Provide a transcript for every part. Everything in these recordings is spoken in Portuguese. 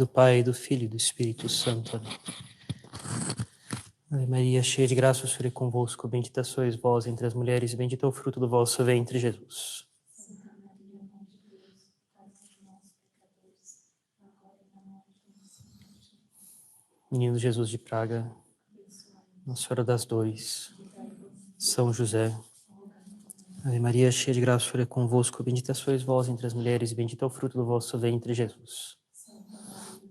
do Pai, do Filho e do Espírito Santo. Amém. Ave Maria, cheia de graça, o Senhor é convosco. Bendita sois vós entre as mulheres, e bendito é o fruto do vosso ventre, Jesus. Santa Maria, Mãe de Deus, rogai por nós, pecadores, agora e na hora de nossa morte. Menino Jesus de Praga, Nossa Senhora das Dores, São José. Ave Maria, cheia de graça, o Senhor é convosco. Bendita sois vós entre as mulheres, e bendito é o fruto do vosso ventre, Jesus. Santa Maria,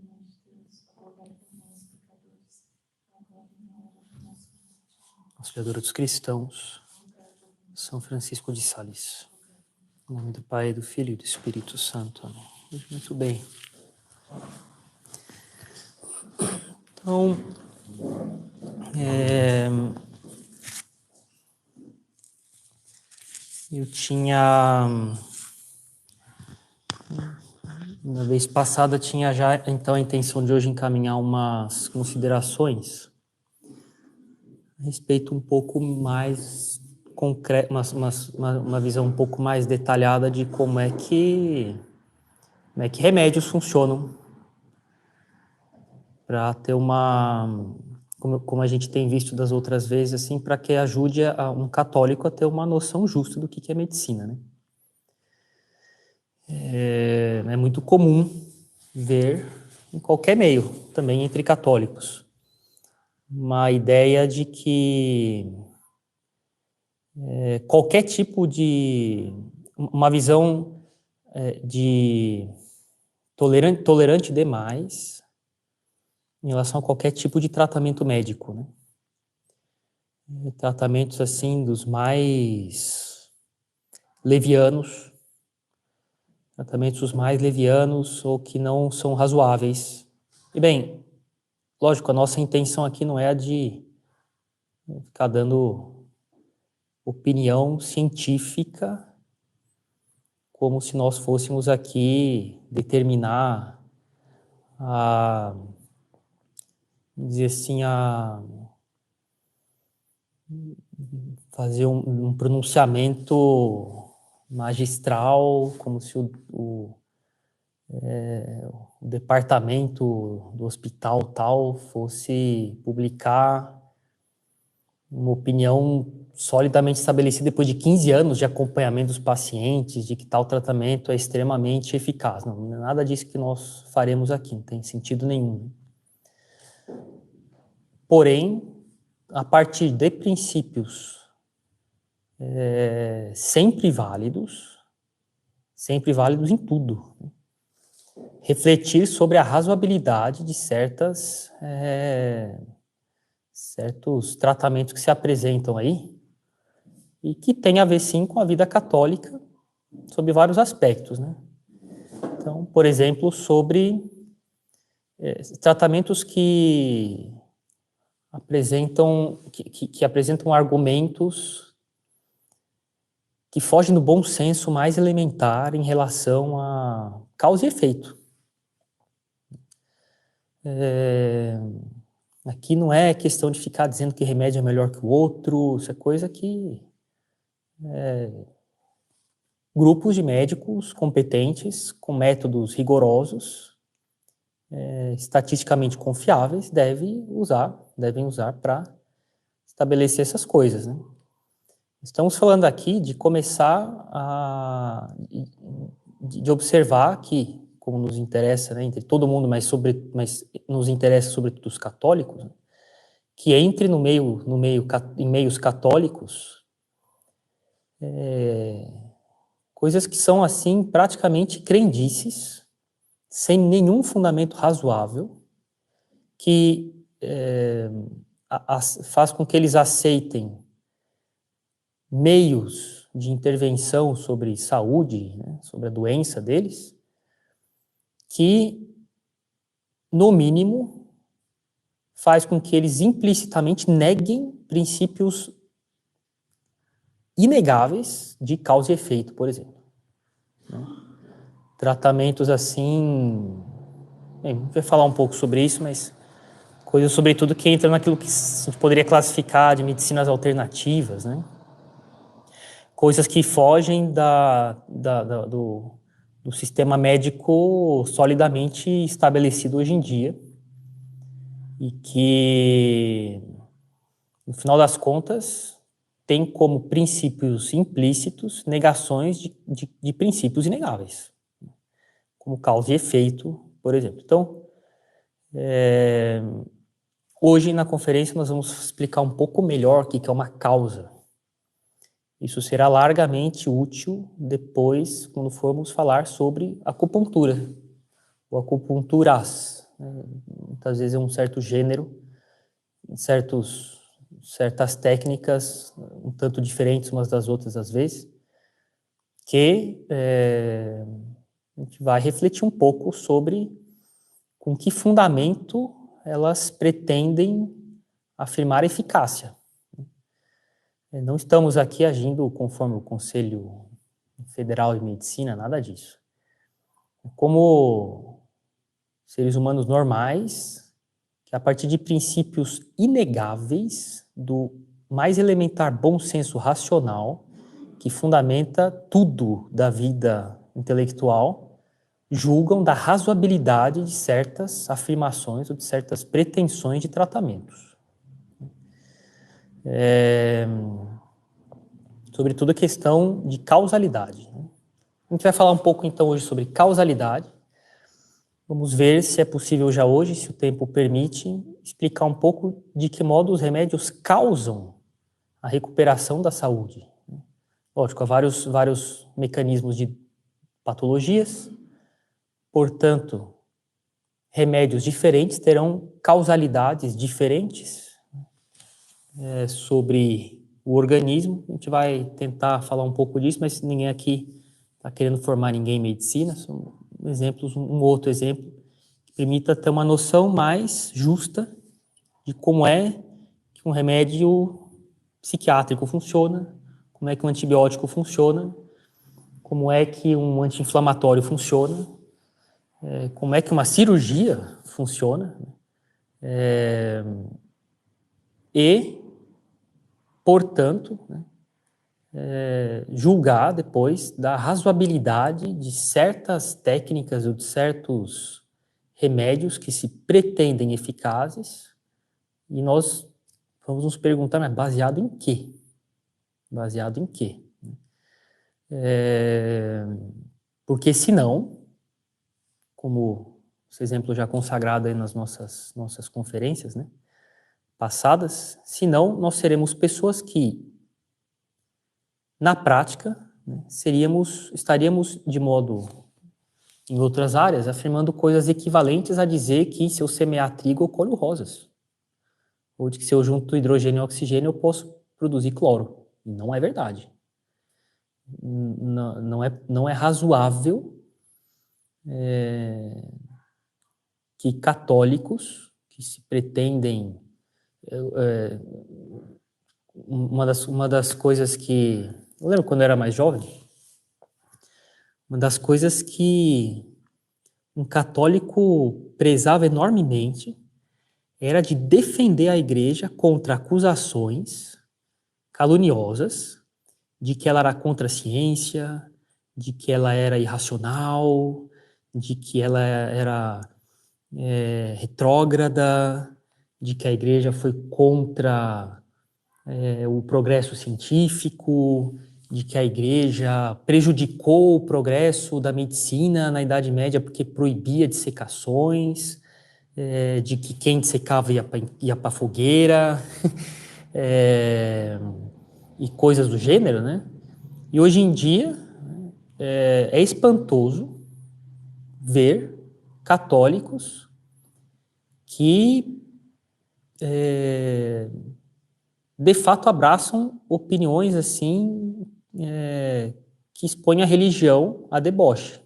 Mãe de Deus, rogai por nós, pecadores, agora e na hora de nossa morte. Auxiliadora dos cristãos, São Francisco de Sales. Em nome do Pai, do Filho e do Espírito Santo. Amém. Muito bem. Então, eu tinha, na vez passada, tinha já então a intenção de hoje encaminhar umas considerações a respeito um pouco mais concreta, uma visão um pouco mais detalhada de como é que remédios funcionam para ter como a gente tem visto das outras vezes, assim, para que ajude um católico a ter uma noção justa do que é medicina, né? É muito comum ver em qualquer meio, também entre católicos, uma ideia de que qualquer tipo de... uma visão de tolerante demais em relação a qualquer tipo de tratamento médico, né? Tratamentos, assim, dos mais levianos, ou que não são razoáveis. E bem, lógico, a nossa intenção aqui não é a de ficar dando opinião científica, como se nós fôssemos aqui determinar dizer assim, fazer um pronunciamento magistral, como se o departamento do hospital tal fosse publicar uma opinião solidamente estabelecida depois de 15 anos de acompanhamento dos pacientes, de que tal tratamento é extremamente eficaz. Não é nada disso que nós faremos aqui, não tem sentido nenhum. Porém, a partir de princípios sempre válidos em tudo, né? Refletir sobre a razoabilidade de certos tratamentos que se apresentam aí e que tem a ver, sim, com a vida católica sob vários aspectos, né? Então, por exemplo, sobre tratamentos que apresentam argumentos que fogem do bom senso mais elementar em relação a causa e efeito. Aqui não é questão de ficar dizendo que remédio é melhor que o outro, isso é coisa que grupos de médicos competentes, com métodos rigorosos, estatisticamente confiáveis, devem usar para estabelecer essas coisas, né? Estamos falando aqui de começar de observar que, como nos interessa, né, entre todo mundo, mas nos interessa sobretudo os católicos, né, que entre em meios católicos coisas que são, assim, praticamente crendices, sem nenhum fundamento razoável, que faz com que eles aceitem meios de intervenção sobre saúde, né, sobre a doença deles, que, no mínimo, faz com que eles implicitamente neguem princípios inegáveis de causa e efeito, por exemplo, né? Tratamentos assim... Bem, a gente vai falar um pouco sobre isso, mas coisas, sobretudo, que entram naquilo que a gente poderia classificar de medicinas alternativas, né? Coisas que fogem do sistema médico solidamente estabelecido hoje em dia e que, no final das contas, tem como princípios implícitos negações de princípios inegáveis, como causa e efeito, por exemplo. Então, hoje na conferência nós vamos explicar um pouco melhor o que é uma causa. Isso será largamente útil depois, quando formos falar sobre acupuntura, ou acupunturas. Muitas vezes é um certo gênero, certas técnicas, um tanto diferentes umas das outras às vezes, que a gente vai refletir um pouco sobre com que fundamento elas pretendem afirmar eficácia. Não estamos aqui agindo conforme o Conselho Federal de Medicina, nada disso. Como seres humanos normais, que a partir de princípios inegáveis do mais elementar bom senso racional, que fundamenta tudo da vida intelectual, julgam da razoabilidade de certas afirmações ou de certas pretensões de tratamentos. Sobretudo a questão de causalidade. A gente vai falar um pouco então hoje sobre causalidade. Vamos ver se é possível já hoje, se o tempo permite, explicar um pouco de que modo os remédios causam a recuperação da saúde. Lógico, há vários mecanismos de patologias, portanto, remédios diferentes terão causalidades diferentes sobre o organismo. A gente vai tentar falar um pouco disso, mas ninguém aqui está querendo formar ninguém em medicina. São exemplos, um outro exemplo que permita ter uma noção mais justa de como é que um remédio psiquiátrico funciona, como é que um antibiótico funciona, como é que um anti-inflamatório funciona, como é que uma cirurgia funciona, e, portanto, julgar depois da razoabilidade de certas técnicas ou de certos remédios que se pretendem eficazes, e nós vamos nos perguntar, mas baseado em quê? Baseado em quê? Porque senão, como esse exemplo já consagrado aí nas nossas conferências, né, passadas, senão nós seremos pessoas que, na prática, né, estaríamos de modo, em outras áreas, afirmando coisas equivalentes a dizer que se eu semear trigo eu colho rosas, ou de que se eu junto hidrogênio e oxigênio eu posso produzir cloro. Não é verdade. Não é razoável que católicos que se pretendem... Uma das coisas que... Eu lembro quando eu era mais jovem, uma das coisas que um católico prezava enormemente era de defender a igreja contra acusações caluniosas de que ela era contra a ciência, de que ela era irracional, de que ela era retrógrada, de que a igreja foi contra o progresso científico, de que a igreja prejudicou o progresso da medicina na Idade Média porque proibia dissecações, de que quem dissecava ia para a fogueira, e coisas do gênero, né? E hoje em dia é espantoso ver católicos que de fato abraçam opiniões assim que expõem a religião a deboche.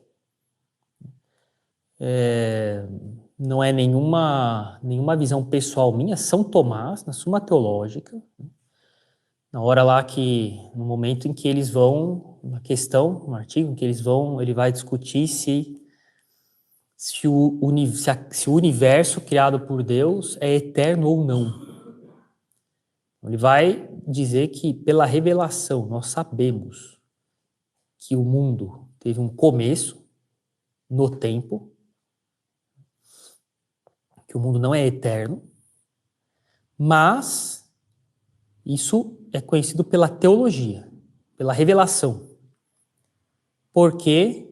Não é nenhuma visão pessoal minha. São Tomás, na Suma Teológica, na hora lá no momento em que eles vão, um artigo em que ele vai discutir se o universo criado por Deus é eterno ou não. Ele vai dizer que, pela revelação, nós sabemos que o mundo teve um começo, no tempo, que o mundo não é eterno, mas isso é conhecido pela teologia, pela revelação. Porque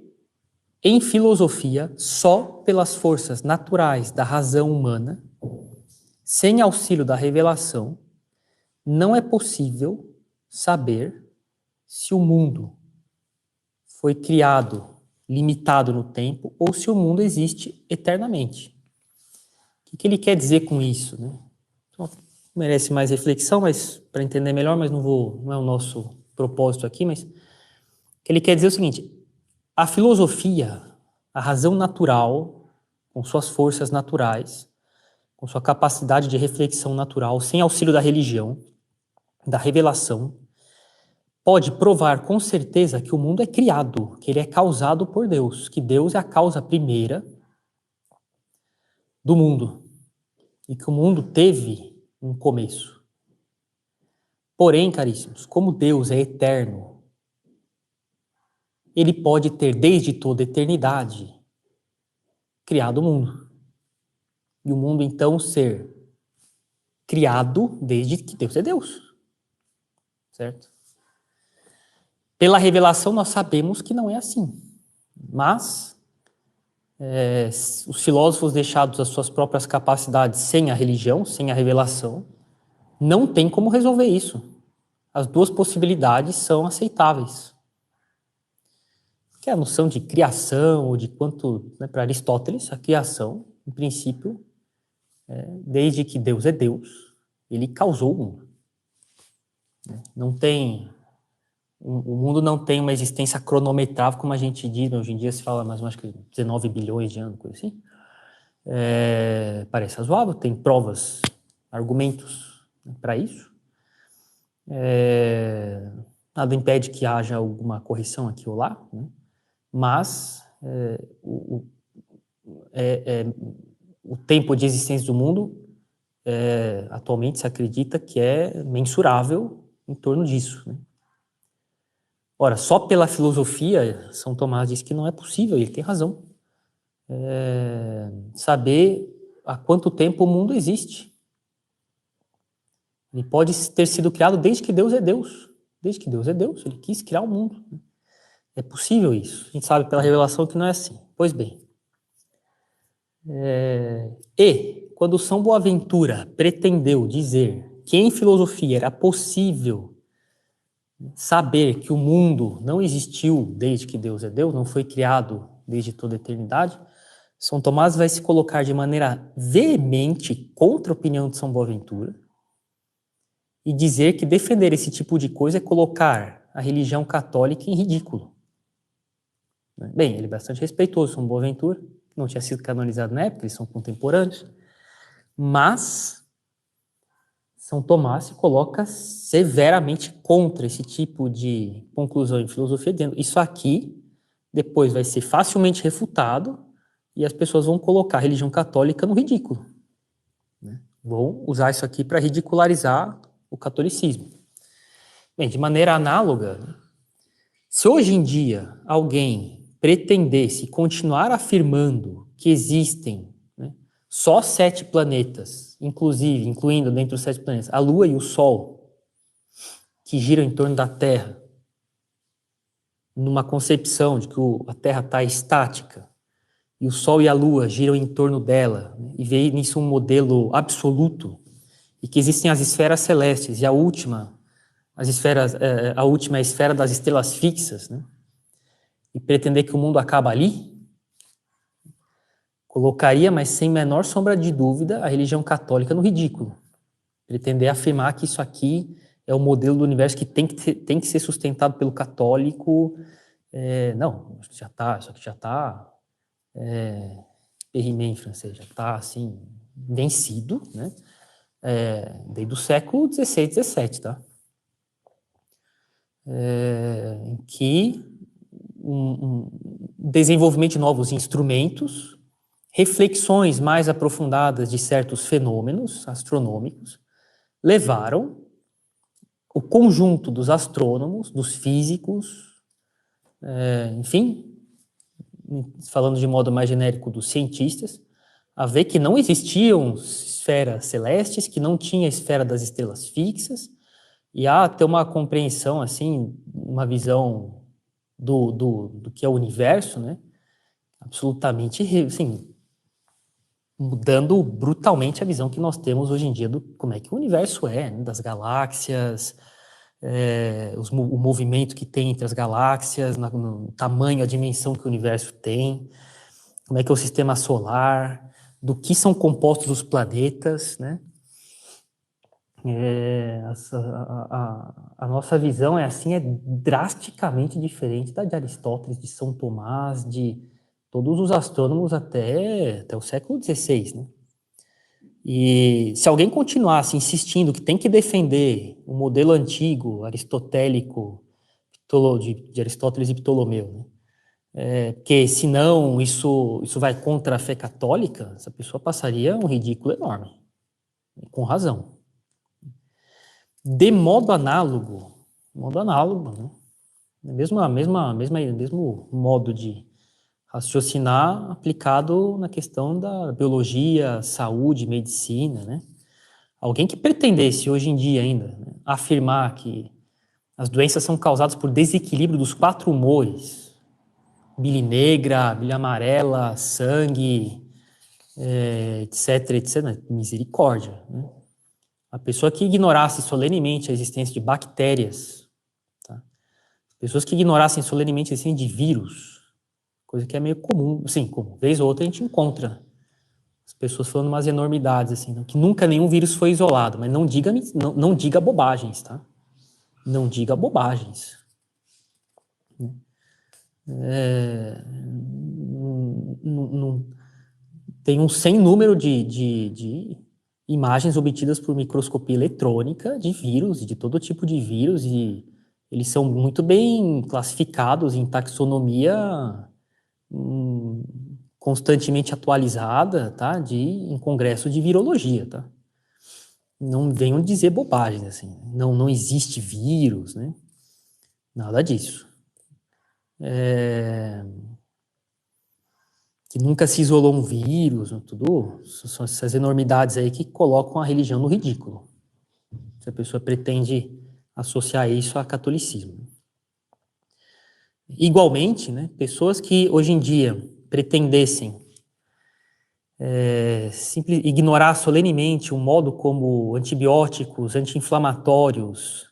em filosofia, só pelas forças naturais da razão humana, sem auxílio da revelação, não é possível saber se o mundo foi criado, limitado no tempo, ou se o mundo existe eternamente. O que ele quer dizer com isso, né? Então, merece mais reflexão, mas para entender melhor, mas não é o nosso propósito aqui, mas o que ele quer dizer é o seguinte: a filosofia, a razão natural, com suas forças naturais, com sua capacidade de reflexão natural, sem auxílio da religião, da revelação, pode provar com certeza que o mundo é criado, que ele é causado por Deus, que Deus é a causa primeira do mundo e que o mundo teve um começo. Porém, caríssimos, como Deus é eterno, ele pode ter desde toda a eternidade criado o mundo. E o mundo então ser criado desde que Deus é Deus. Certo? Pela revelação nós sabemos que não é assim. Mas os filósofos deixados às suas próprias capacidades sem a religião, sem a revelação, não tem como resolver isso. As duas possibilidades são aceitáveis. Porque a noção de criação, ou de quanto, né, para Aristóteles, a criação, em princípio, desde que Deus é Deus, ele causou o mundo. Não tem... O mundo não tem uma existência cronometrável, como a gente diz, hoje em dia se fala mais ou menos que 19 bilhões de anos, coisa assim. Parece razoável, tem provas, argumentos, né, para isso. Nada impede que haja alguma correção aqui ou lá, né? Mas o tempo de existência do mundo, atualmente se acredita que é mensurável em torno disso, né? Ora, só pela filosofia, São Tomás diz que não é possível, e ele tem razão, saber há quanto tempo o mundo existe. Ele pode ter sido criado desde que Deus é Deus. Desde que Deus é Deus, ele quis criar o mundo. É possível isso. A gente sabe pela revelação que não é assim. Pois bem. E, quando São Boaventura pretendeu dizer que em filosofia era possível saber que o mundo não existiu desde que Deus é Deus, não foi criado desde toda a eternidade, São Tomás vai se colocar de maneira veemente contra a opinião de São Boaventura e dizer que defender esse tipo de coisa é colocar a religião católica em ridículo. Bem, ele é bastante respeitoso, São Boaventura, não tinha sido canonizado na época, eles são contemporâneos, mas São Tomás se coloca severamente contra esse tipo de conclusão em filosofia, dizendo isso aqui depois vai ser facilmente refutado e as pessoas vão colocar a religião católica no ridículo, né? Vão usar isso aqui para ridicularizar o catolicismo. Bem, de maneira análoga, se hoje em dia alguém pretendesse continuar afirmando que existem, né, só 7 planetas, incluindo dentre os 7 planetas a Lua e o Sol, que giram em torno da Terra, numa concepção de que a Terra está estática, e o Sol e a Lua giram em torno dela, né, e vê nisso um modelo absoluto, e que existem as esferas celestes, e a última é a esfera das estrelas fixas, né, e pretender que o mundo acaba ali, colocaria, mas sem menor sombra de dúvida, a religião católica no ridículo. Pretender afirmar que isso aqui é o modelo do universo que tem que ser sustentado pelo católico. Não, isso aqui já está périmé em francês, já está assim, vencido, né? Desde o século XVI, XVII, tá? Em que desenvolvimento de novos instrumentos, reflexões mais aprofundadas de certos fenômenos astronômicos, levaram o conjunto dos astrônomos, dos físicos, enfim, falando de modo mais genérico dos cientistas, a ver que não existiam esferas celestes, que não tinha a esfera das estrelas fixas, e a ter uma compreensão, assim, uma visão do que é o universo, né? Absolutamente, assim, mudando brutalmente a visão que nós temos hoje em dia do como é que o universo é, né? Das galáxias, o movimento que tem entre as galáxias, no tamanho, a dimensão que o universo tem, como é que é o sistema solar, do que são compostos os planetas, né? A nossa visão é drasticamente diferente da de Aristóteles, de São Tomás, de todos os astrônomos até o século XVI, né? E se alguém continuasse insistindo que tem que defender o modelo antigo, aristotélico, de Aristóteles e Ptolomeu, né? Porque senão isso vai contra a fé católica, essa pessoa passaria um ridículo enorme, com razão. De modo análogo, né? Mesmo modo de raciocinar aplicado na questão da biologia, saúde, medicina, né? Alguém que pretendesse hoje em dia ainda, né, afirmar que as doenças são causadas por desequilíbrio dos 4 humores, bile negra, bile amarela, sangue, etc, misericórdia, né? A pessoa que ignorasse solenemente a existência de bactérias, tá? Pessoas que ignorassem solenemente a existência de vírus, coisa que é meio comum, assim, como vez ou outra a gente encontra as pessoas falando umas enormidades, assim, né? Que nunca nenhum vírus foi isolado, mas não diga bobagens, tá? Não diga bobagens. Tem um sem número de imagens obtidas por microscopia eletrônica de vírus, de todo tipo de vírus, e eles são muito bem classificados em taxonomia constantemente atualizada, tá? Em congresso de virologia, tá? Não venham dizer bobagens, assim. Não existe vírus, né? Nada disso. Que nunca se isolou um vírus, tudo, são essas enormidades aí que colocam a religião no ridículo. Se a pessoa pretende associar isso a catolicismo. Igualmente, né, pessoas que hoje em dia pretendessem ignorar solenemente o modo como antibióticos, anti-inflamatórios,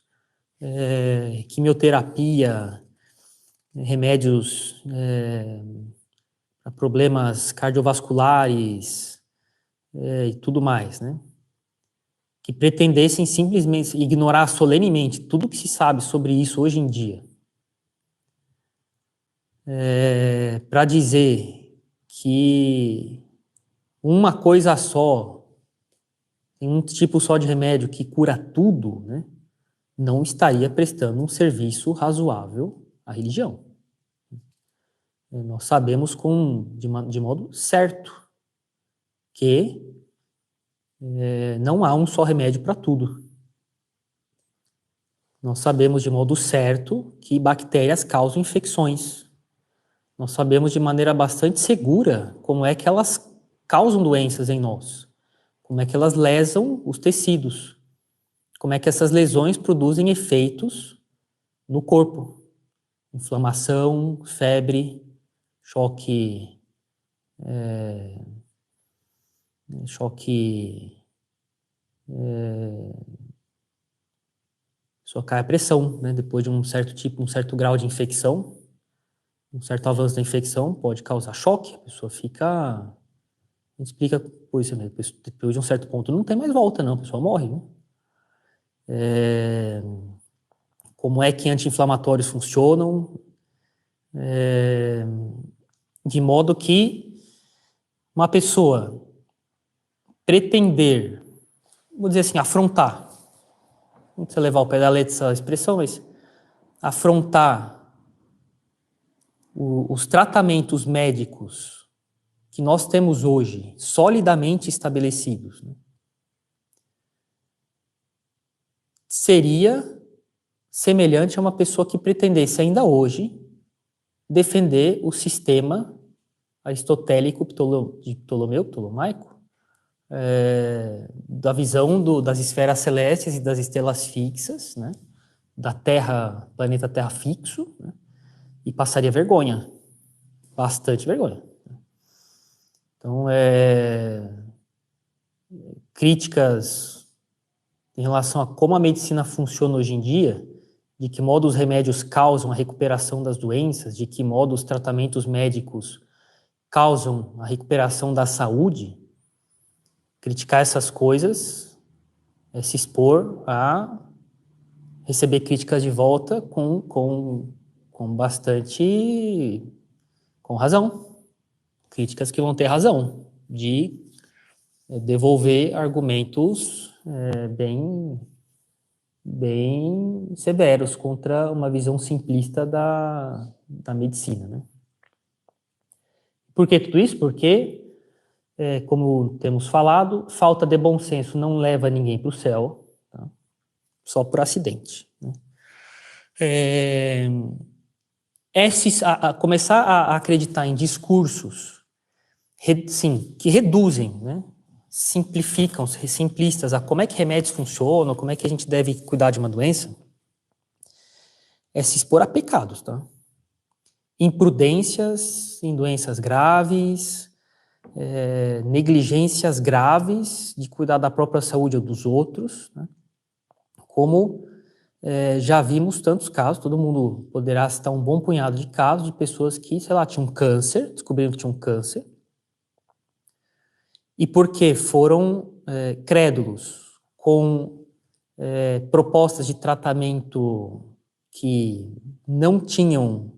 quimioterapia, remédios para problemas cardiovasculares e tudo mais, né? Que pretendessem simplesmente ignorar solenemente tudo que se sabe sobre isso hoje em dia, para dizer que uma coisa só, tem um tipo só de remédio que cura tudo, né? Não estaria prestando um serviço razoável à religião. Nós sabemos de modo certo que não há um só remédio para tudo. Nós sabemos de modo certo que bactérias causam infecções. Nós sabemos de maneira bastante segura como é que elas causam doenças em nós, como é que elas lesam os tecidos, como é que essas lesões produzem efeitos no corpo. Inflamação, febre, choque só cai a pressão, né? Depois de um certo grau de infecção, um certo avanço da infecção pode causar choque, a pessoa fica, a gente explica depois, né? Depois de um certo ponto não tem mais volta, não, a pessoa morre, né? Como é que anti-inflamatórios funcionam, de modo que uma pessoa pretender, vou dizer assim, afrontar, não precisa levar ao pé da letra essa expressão, mas afrontar os tratamentos médicos que nós temos hoje, solidamente estabelecidos, né, seria semelhante a uma pessoa que pretendesse ainda hoje defender o sistema aristotélico de Ptolomaico, da visão das esferas celestes e das estrelas fixas, né? Da Terra, planeta Terra fixo, né? E passaria vergonha, bastante vergonha. Então, críticas em relação a como a medicina funciona hoje em dia, de que modo os remédios causam a recuperação das doenças, de que modo os tratamentos médicos causam a recuperação da saúde, criticar essas coisas é se expor a receber críticas de volta com bastante... com razão. Críticas que vão ter razão de devolver argumentos bem severos contra uma visão simplista da medicina, né? Por que tudo isso? Porque, como temos falado, falta de bom senso não leva ninguém para o céu, tá? Só por acidente, né? Começar a acreditar em discursos sim, que reduzem, né? Simplificam, simplistas, a como é que remédios funcionam, como é que a gente deve cuidar de uma doença, é se expor a pecados, tá? Imprudências em doenças graves, negligências graves de cuidar da própria saúde ou dos outros, né? Como já vimos tantos casos, todo mundo poderá citar um bom punhado de casos de pessoas que, sei lá, tinham câncer, descobriram que tinham câncer, e porque foram crédulos com propostas de tratamento que não tinham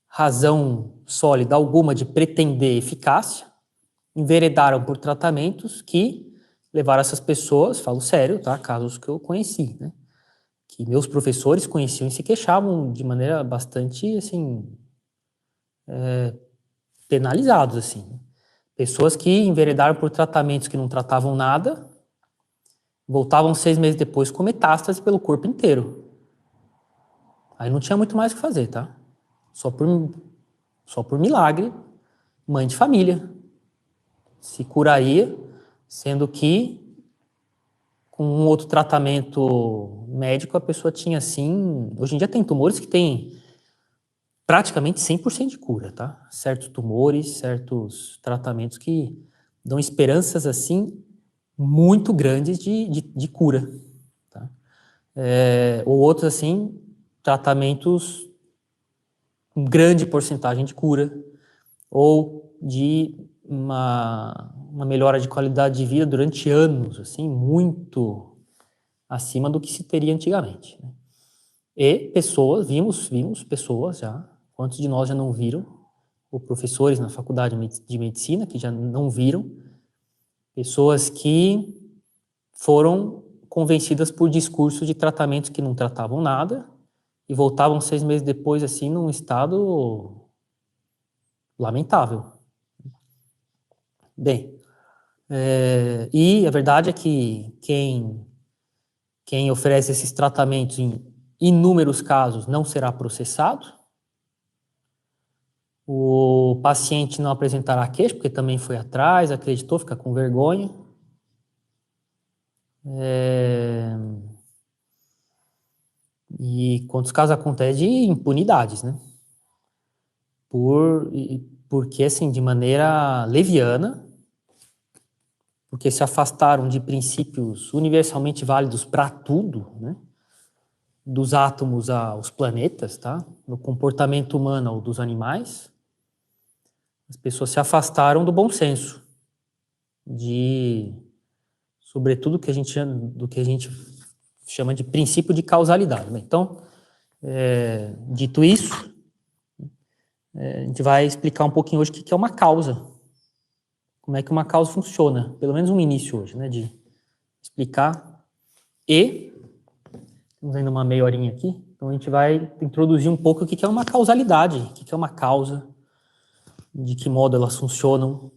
razão sólida alguma de pretender eficácia, enveredaram por tratamentos que levaram essas pessoas, falo sério, tá? Casos que eu conheci, né? Que meus professores conheciam e se queixavam de maneira bastante, assim, penalizados, assim. Pessoas que enveredaram por tratamentos que não tratavam nada, voltavam 6 meses depois com metástase pelo corpo inteiro. Aí não tinha muito mais o que fazer, tá? Só por milagre, mãe de família se curaria, sendo que com um outro tratamento médico a pessoa tinha, assim... Hoje em dia tem tumores que têm praticamente 100% de cura, tá? Certos tumores, certos tratamentos que dão esperanças, assim, muito grandes de cura, tá? Ou outros, assim, tratamentos com grande porcentagem de cura, ou de uma melhora de qualidade de vida durante anos, assim, muito acima do que se teria antigamente, né? E pessoas, vimos pessoas já, quantos de nós já não viram, ou professores na faculdade de medicina que já não viram, pessoas que foram convencidas por discursos de tratamentos que não tratavam nada e voltavam 6 meses depois, assim, num estado lamentável. Bem, e a verdade é que quem oferece esses tratamentos em inúmeros casos não será processado. O paciente não apresentará queixa, porque também foi atrás, acreditou, fica com vergonha. E quantos casos acontecem de impunidades, né? Porque, assim, de maneira leviana, porque se afastaram de princípios universalmente válidos para tudo, né? Dos átomos aos planetas, tá? No comportamento humano ou dos animais, as pessoas se afastaram do bom senso, sobretudo do que a gente chama de princípio de causalidade, né? Então, dito isso, a gente vai explicar um pouquinho hoje o que é uma causa, como é que uma causa funciona, pelo menos um início hoje, né, de explicar. E temos ainda uma meia horinha aqui, então a gente vai introduzir um pouco o que é uma causalidade, o que é uma causa, de que modo elas funcionam.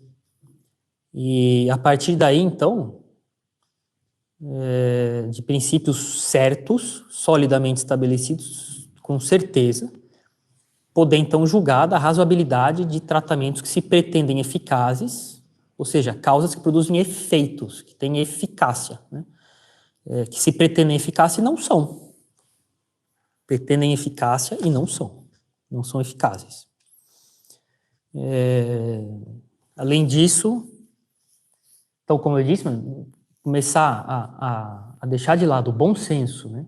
E a partir daí, então, de princípios certos, solidamente estabelecidos, com certeza, poder então julgar da razoabilidade de tratamentos que se pretendem eficazes, ou seja, causas que produzem efeitos, que têm eficácia, né? Que se pretendem eficácia e não são. Pretendem eficácia e não são eficazes. Além disso, então, como eu disse, começar a deixar de lado o bom senso, né,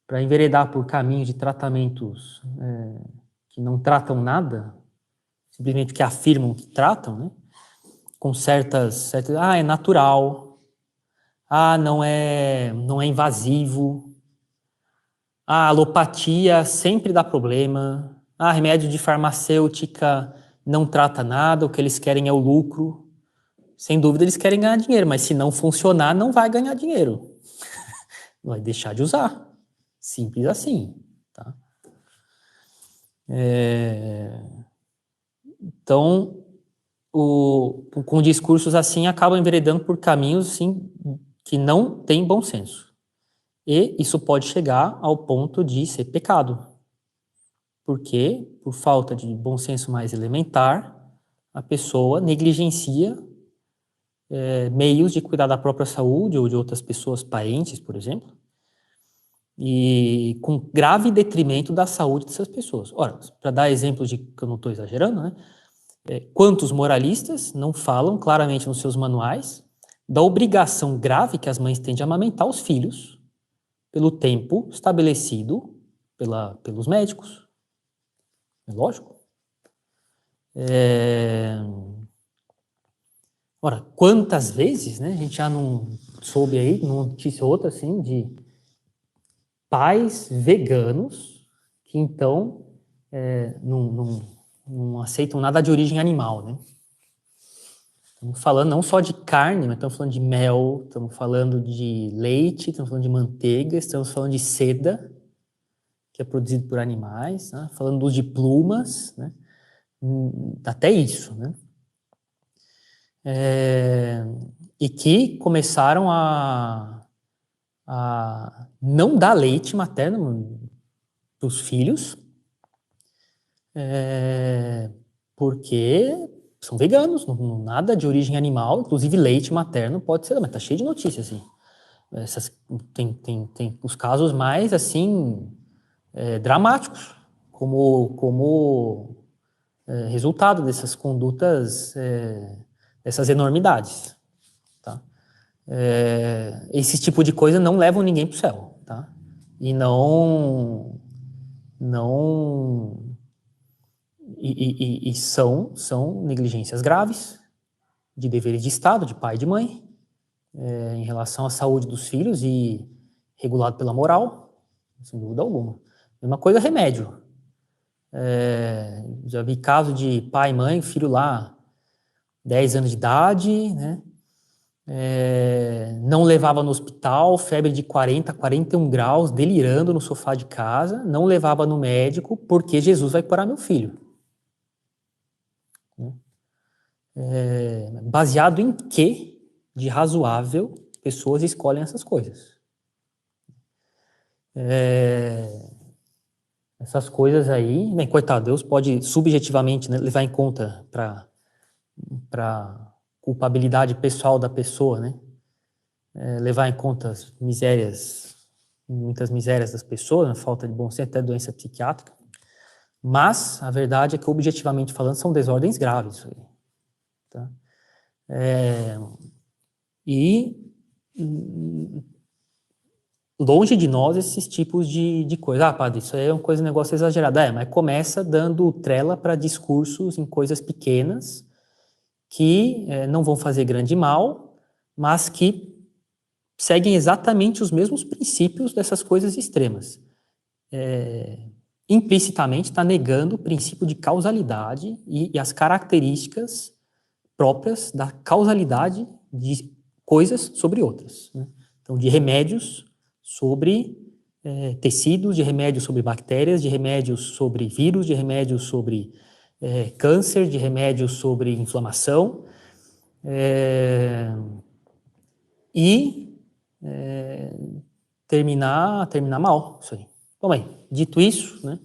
para enveredar por caminhos de tratamentos que não tratam nada, simplesmente que afirmam que tratam, né, com certas é natural, não é invasivo, a alopatia sempre dá problema, remédio de farmacêutica não trata nada, o que eles querem é o lucro. Sem dúvida eles querem ganhar dinheiro, mas se não funcionar, não vai ganhar dinheiro. Vai deixar de usar. Simples assim. Tá? Então, com discursos assim, acabam enveredando por caminhos assim, que não têm bom senso. E isso pode chegar ao ponto de ser pecado. Porque, por falta de bom senso mais elementar, a pessoa negligencia meios de cuidar da própria saúde ou de outras pessoas, parentes, por exemplo, e com grave detrimento da saúde dessas pessoas. Ora, para dar exemplos de que eu não estou exagerando, né? Quantos moralistas não falam claramente nos seus manuais da obrigação grave que as mães têm de amamentar os filhos pelo tempo estabelecido pelos médicos? É lógico. Ora, quantas vezes, né, a gente já não soube aí, numa notícia ou outra, assim, de pais veganos que, então, não aceitam nada de origem animal, né? Estamos falando não só de carne, mas estamos falando de mel, estamos falando de leite, estamos falando de manteiga, estamos falando de seda, que é produzido por do né? Falando do uso de plumas, né? Até isso, né? E que começaram a não dar leite materno para os filhos, porque são veganos, nada de origem animal, inclusive leite materno pode ser, mas tá cheio de notícias, assim. Tem os casos mais, assim, dramáticos, como resultado dessas condutas, dessas enormidades, tá? Esse tipo de coisa não levam ninguém para o céu, tá? E são negligências graves de deveres de Estado, de pai e de mãe, em relação à saúde dos filhos e regulado pela moral, sem dúvida alguma. Mesma coisa, remédio. Já vi caso de pai e mãe, filho lá, 10 anos de idade, né? Não levava no hospital, febre de 40, 41 graus, delirando no sofá de casa, não levava no médico, porque Jesus vai curar meu filho. Baseado em que, de razoável, pessoas escolhem essas coisas? Essas coisas aí, bem, coitado, Deus pode subjetivamente, né, levar em conta para culpabilidade pessoal da pessoa, né? Levar em conta as misérias, muitas misérias das pessoas, a falta de bom senso, até doença psiquiátrica. Mas a verdade é que, objetivamente falando, são desordens graves. Isso aí, tá? E longe de nós esses tipos de coisa. Padre, isso aí é uma coisa, um negócio exagerado. Mas começa dando trela para discursos em coisas pequenas que não vão fazer grande mal, mas que seguem exatamente os mesmos princípios dessas coisas extremas. Implicitamente está negando o princípio de causalidade e as características próprias da causalidade de coisas sobre outras, né? Então, de remédios sobre tecidos, de remédios sobre bactérias, de remédios sobre vírus, de remédios sobre câncer, de remédios sobre inflamação, e terminar mal, isso aí. Bom, bem, dito isso, né,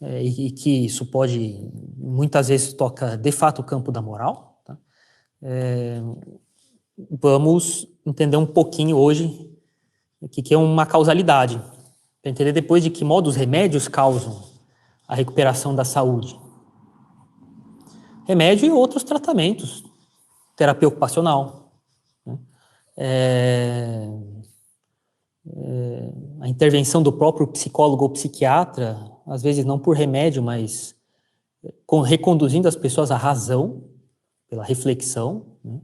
e que isso pode, muitas vezes, toca de fato o campo da moral, tá? Vamos entender um pouquinho hoje o que é uma causalidade, para entender depois de que modo os remédios causam a recuperação da saúde. Remédio e outros tratamentos, terapia ocupacional, né? A intervenção do próprio psicólogo ou psiquiatra, às vezes não por remédio, mas reconduzindo as pessoas à razão, pela reflexão, né?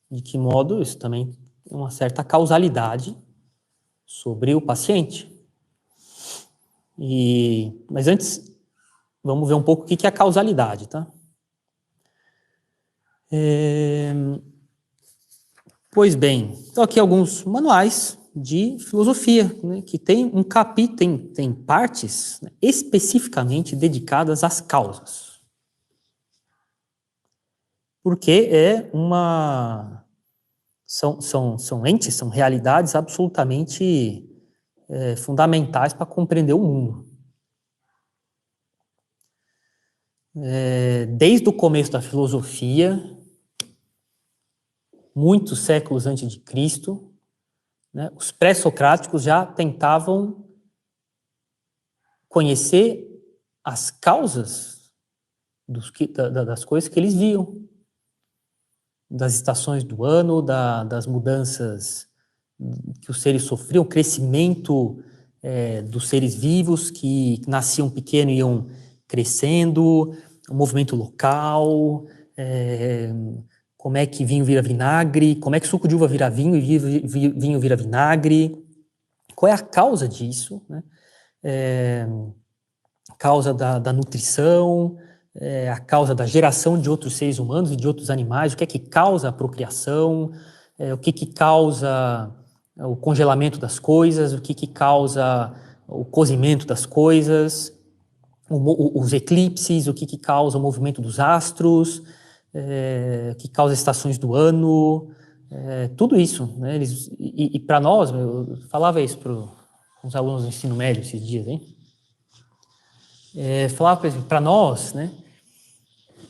De que modo isso também tem uma certa causalidade sobre o paciente. Mas antes, vamos ver um pouco o que é a causalidade, tá? Pois bem, então aqui alguns manuais de filosofia, né, que tem um capítulo, tem partes, né, especificamente dedicadas às causas. Porque são entes, são realidades absolutamente fundamentais para compreender o mundo. Desde o começo da filosofia, muitos séculos antes de Cristo, né, os pré-socráticos já tentavam conhecer as causas das coisas que eles viam, das estações do ano, das mudanças que os seres sofriam, o crescimento dos seres vivos que nasciam pequenos e iam crescendo, o movimento local, como é que vinho vira vinagre, como é que suco de uva vira vinho e vinho vira vinagre, qual é a causa disso, né? Causa da nutrição, a causa da geração de outros seres humanos e de outros animais, o que é que causa a procriação, o que causa o congelamento das coisas, o que causa o cozimento das coisas, os eclipses, o que causa o movimento dos astros, o que causa as estações do ano, tudo isso, né? E para nós, eu falava isso para os alunos do ensino médio esses dias, hein? Falava, por exemplo, para nós, né,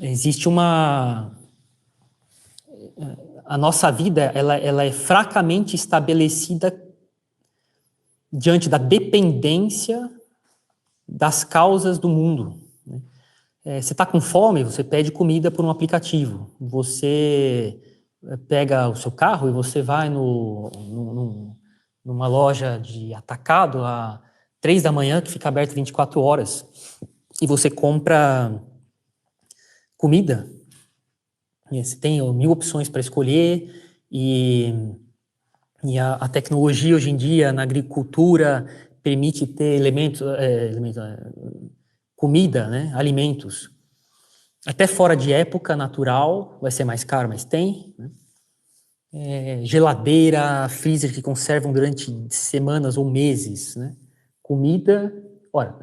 existe a nossa vida, ela é fracamente estabelecida diante da dependência das causas do mundo, né? Você está com fome, você pede comida por um aplicativo. Você pega o seu carro e você vai numa loja de atacado às 3 da manhã, que fica aberta 24 horas, e você compra comida. Você tem 1000 opções para escolher, e a tecnologia hoje em dia na agricultura permite ter comida, né, alimentos. Até fora de época natural, vai ser mais caro, mas tem, né? Geladeira, freezer que conservam durante semanas ou meses, né? Comida. Ora,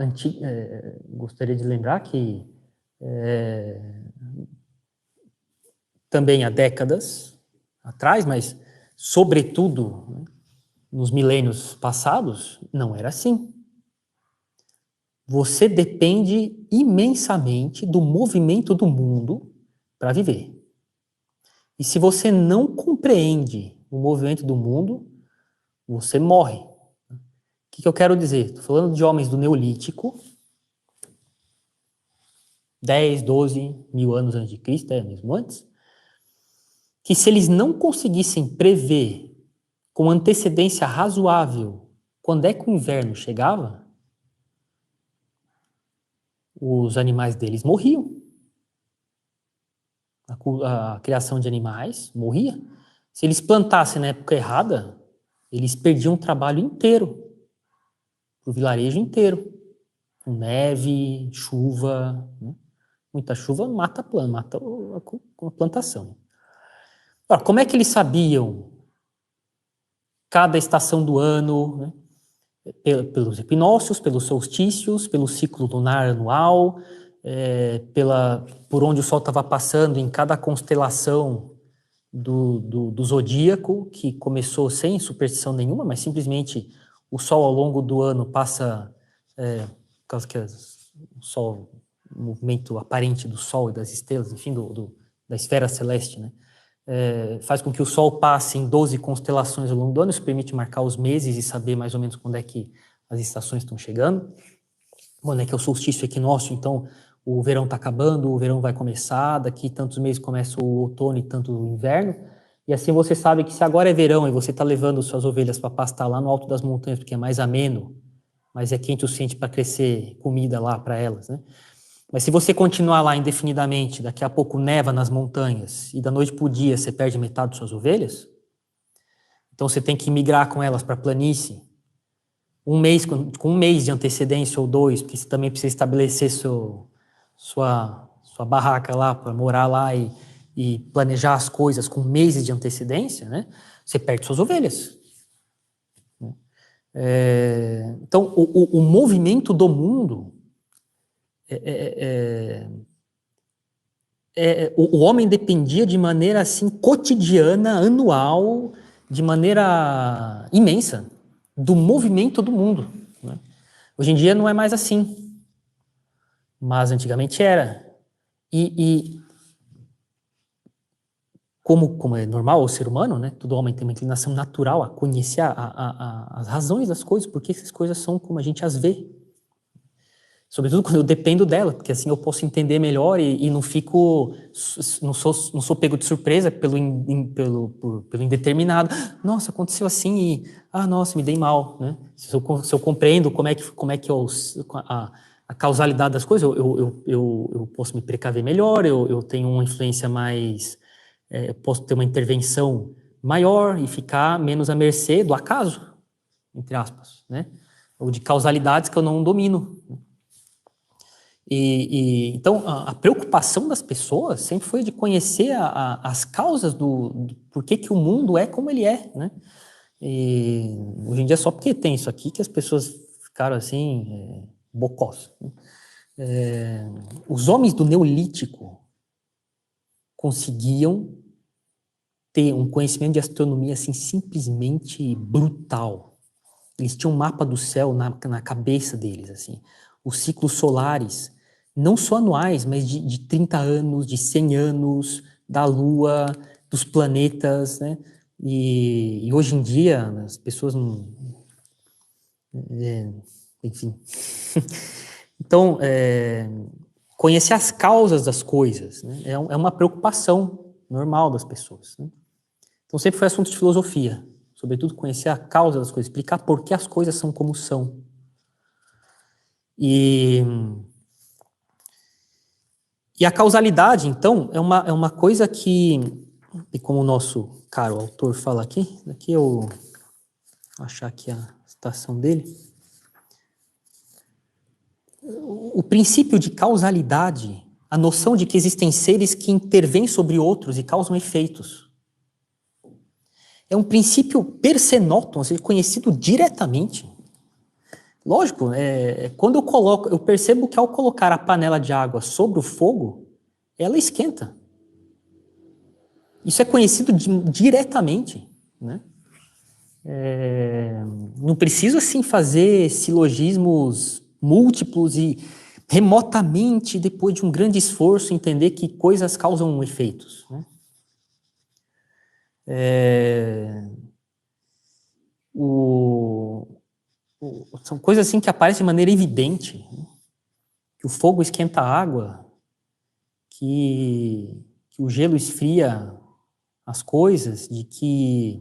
gostaria de lembrar que também há décadas atrás, mas sobretudo, né, nos milênios passados, não era assim. Você depende imensamente do movimento do mundo para viver. E se você não compreende o movimento do mundo, você morre. O que eu quero dizer? Estou falando de homens do Neolítico, 10, 12 mil anos antes de Cristo, mesmo antes, que se eles não conseguissem prever com antecedência razoável quando é que o inverno chegava, os animais deles morriam. A criação de animais morria. Se eles plantassem na época errada, eles perdiam o trabalho inteiro, o vilarejo inteiro, com neve, chuva, né? Muita chuva mata a planta, mata a plantação. Ora, como é que eles sabiam cada estação do ano, né? Pelos equinócios, pelos solstícios, pelo ciclo lunar anual, por onde o Sol estava passando em cada constelação do zodíaco, que começou sem superstição nenhuma, mas simplesmente o Sol ao longo do ano passa, por causa que o Sol, o movimento aparente do Sol e das estrelas, enfim, da esfera celeste, né? Faz com que o Sol passe em 12 constelações ao longo do ano, isso permite marcar os meses e saber mais ou menos quando é que as estações estão chegando. Quando é que é o solstício equinócio, então o verão está acabando, o verão vai começar, daqui tantos meses começa o outono e tanto o inverno, e assim você sabe que se agora é verão e você está levando suas ovelhas para pastar lá no alto das montanhas, porque é mais ameno, mas é quente o suficiente para crescer comida lá para elas, né? Mas se você continuar lá indefinidamente, daqui a pouco neva nas montanhas, e da noite para o dia você perde metade de suas ovelhas, então você tem que migrar com elas para a planície, com um mês de antecedência ou 2, porque você também precisa estabelecer sua barraca lá, para morar lá e planejar as coisas com meses de antecedência, né? Você perde suas ovelhas. Então, o movimento do mundo, o homem dependia de maneira assim cotidiana, anual, de maneira imensa, do movimento do mundo, né? Hoje em dia não é mais assim, mas antigamente era. E como é normal o ser humano, né? Todo homem tem uma inclinação natural a conhecer as razões das coisas, porque essas coisas são como a gente as vê. Sobretudo quando eu dependo dela, porque assim eu posso entender melhor e não fico, não sou pego de surpresa pelo indeterminado. Nossa, aconteceu assim e, nossa, me dei mal, né? Se eu compreendo como é que a causalidade das coisas, eu posso me precaver melhor, eu tenho uma influência mais, eu posso ter uma intervenção maior e ficar menos à mercê do acaso, entre aspas, né? Ou de causalidades que eu não domino. Então, a preocupação das pessoas sempre foi de conhecer as causas do porquê que o mundo é como ele é, né? E hoje em dia, só porque tem isso aqui que as pessoas ficaram assim, bocós, né? Os homens do Neolítico conseguiam ter um conhecimento de astronomia assim, simplesmente brutal. Eles tinham um mapa do céu na cabeça deles, assim. Os ciclos solares, não só anuais, mas de 30 anos, de 100 anos, da Lua, dos planetas, né? E hoje em dia, as pessoas não... enfim. Então, conhecer as causas das coisas, né? É uma preocupação normal das pessoas, né? Então, sempre foi assunto de filosofia. Sobretudo, conhecer a causa das coisas, explicar por que as coisas são como são. E a causalidade, então, é uma coisa que, e como o nosso caro autor fala aqui, daqui eu vou achar aqui a citação dele, o princípio de causalidade, a noção de que existem seres que intervêm sobre outros e causam efeitos, é um princípio per se notum, ou seja, conhecido diretamente. Lógico, quando eu percebo que ao colocar a panela de água sobre o fogo, ela esquenta. Isso é conhecido diretamente, né? Não preciso, assim, fazer silogismos múltiplos e remotamente, depois de um grande esforço, entender que coisas causam efeitos, né? São coisas assim que aparecem de maneira evidente, né? Que o fogo esquenta a água, que o gelo esfria as coisas, de que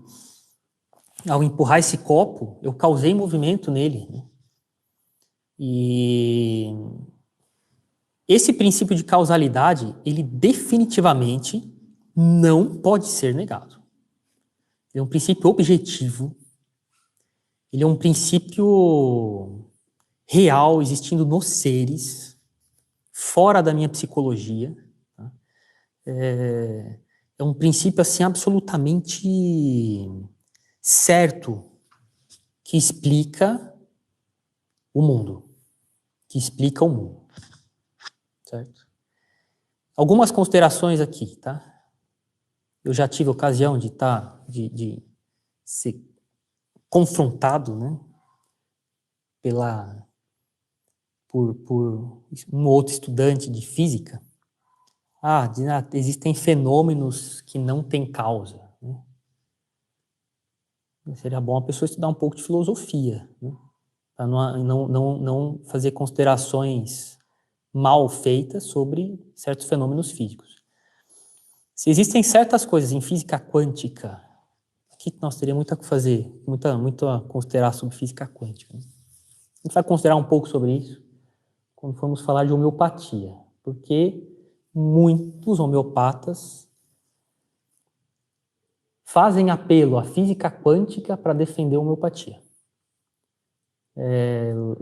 ao empurrar esse copo, eu causei movimento nele, né? E esse princípio de causalidade, ele definitivamente não pode ser negado. Ele é um princípio objetivo, ele é um princípio real, existindo nos seres, fora da minha psicologia, tá? É um princípio assim absolutamente certo que explica o mundo, certo? Algumas considerações aqui, tá? Eu já tive ocasião de ser confrontado, né, por um outro estudante de física, existem fenômenos que não têm causa, né? Seria bom a pessoa estudar um pouco de filosofia, né? Para não fazer considerações mal feitas sobre certos fenômenos físicos. Se existem certas coisas em física quântica, aqui nós teríamos muito a fazer, muito a considerar sobre física quântica, né? A gente vai considerar um pouco sobre isso quando formos falar de homeopatia, porque muitos homeopatas fazem apelo à física quântica para defender a homeopatia. Eu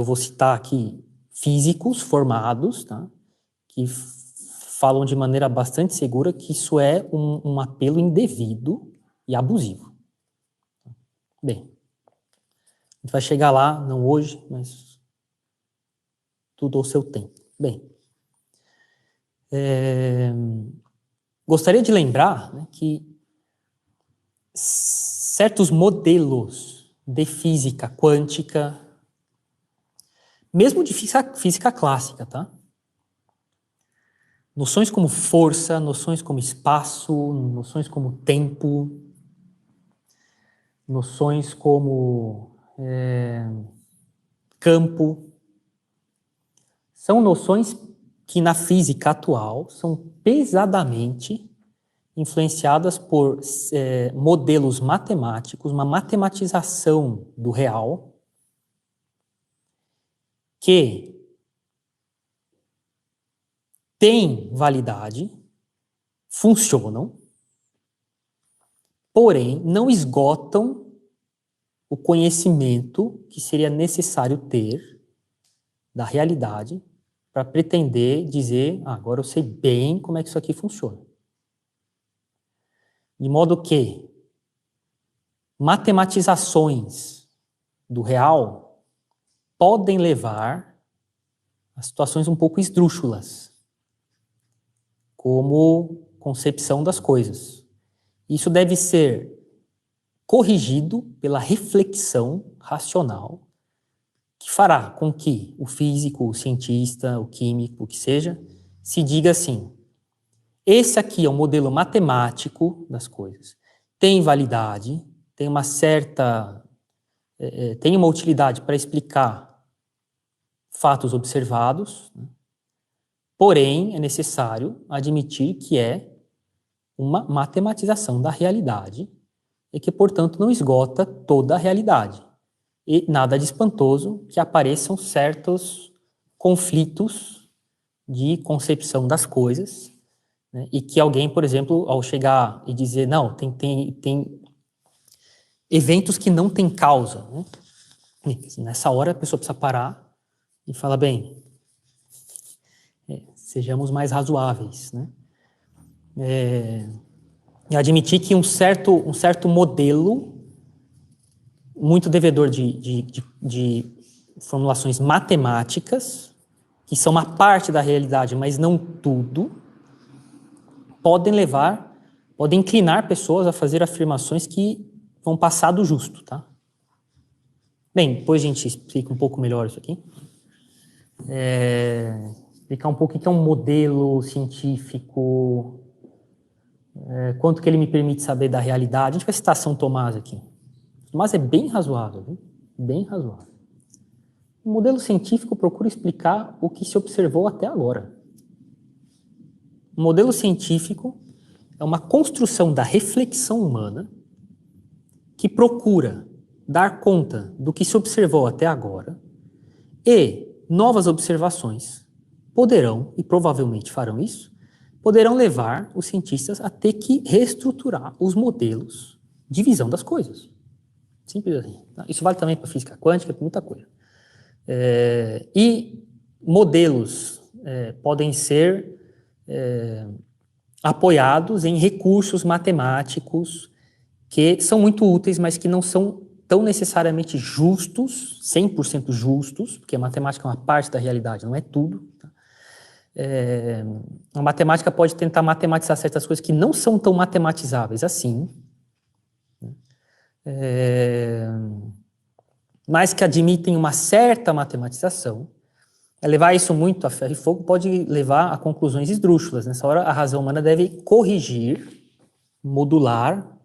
vou citar aqui físicos formados, tá, que falam de maneira bastante segura que isso é um apelo indevido e abusivo. Bem, a gente vai chegar lá, não hoje, mas tudo ao seu tempo. Bem, gostaria de lembrar, né, que certos modelos de física quântica, mesmo de física clássica, tá? Noções como força, noções como espaço, noções como tempo, noções como campo, são noções que na física atual são pesadamente influenciadas por modelos matemáticos, uma matematização do real, que tem validade, funcionam, porém não esgotam o conhecimento que seria necessário ter da realidade para pretender dizer, agora eu sei bem como é que isso aqui funciona. De modo que matematizações do real podem levar a situações um pouco esdrúxulas, como concepção das coisas. Isso deve ser corrigido pela reflexão racional, que fará com que o físico, o cientista, o químico, o que seja, se diga assim: esse aqui é um modelo matemático das coisas. Tem validade, tem uma certa... tem uma utilidade para explicar fatos observados, né? Porém, é necessário admitir que é uma matematização da realidade e que, portanto, não esgota toda a realidade. E nada de espantoso que apareçam certos conflitos de concepção das coisas, né? E que alguém, por exemplo, ao chegar e dizer, não, tem eventos que não têm causa, né? Nessa hora a pessoa precisa parar e falar, bem, sejamos mais razoáveis, né? E admitir que um certo modelo, muito devedor de formulações matemáticas, que são uma parte da realidade, mas não tudo, podem inclinar pessoas a fazer afirmações que vão passar do justo, tá? Bem, depois a gente explica um pouco melhor isso aqui. Explicar um pouco o que é um modelo científico, quanto que ele me permite saber da realidade. A gente vai citar São Tomás aqui. Tomás é bem razoável, viu? Bem razoável. O modelo científico procura explicar o que se observou até agora. O modelo científico é uma construção da reflexão humana que procura dar conta do que se observou até agora, e novas observações poderão, e provavelmente farão isso, poderão levar os cientistas a ter que reestruturar os modelos de visão das coisas. Simples assim. Isso vale também para física quântica, para muita coisa. E modelos podem ser apoiados em recursos matemáticos que são muito úteis, mas que não são tão necessariamente justos, 100% justos, porque a matemática é uma parte da realidade, não é tudo. Tá? A matemática pode tentar matematizar certas coisas que não são tão matematizáveis assim. mas que admitem uma certa matematização, levar isso muito a ferro e fogo pode levar a conclusões esdrúxulas. Nessa hora, a razão humana deve corrigir, modular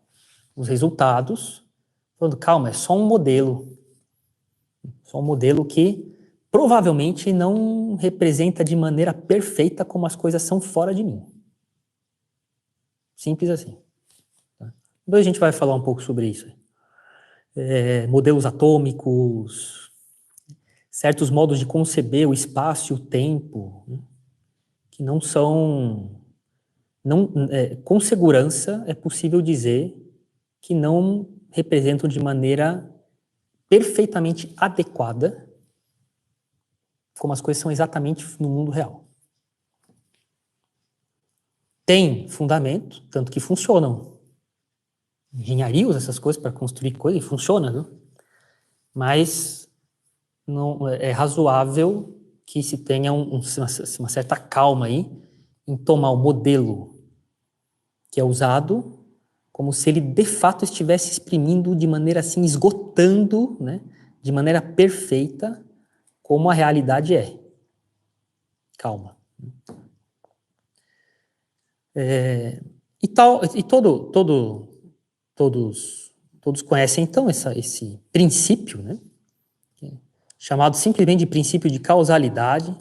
os resultados, falando, calma, é só um modelo. Só um modelo que provavelmente não representa de maneira perfeita como as coisas são fora de mim. Simples assim. Depois a gente vai falar um pouco sobre isso. Modelos atômicos, certos modos de conceber o espaço e o tempo, né, que não são... com segurança é possível dizer que não representam de maneira perfeitamente adequada como as coisas são exatamente no mundo real. Tem fundamento, tanto que funcionam. Engenharia usa essas coisas para construir coisas e funciona, viu? Mas não, é razoável que se tenha uma certa calma aí em tomar o modelo que é usado como se ele de fato estivesse exprimindo de maneira assim, esgotando, né, de maneira perfeita como a realidade é. Calma. Todos conhecem então esse princípio, né, chamado simplesmente de princípio de causalidade,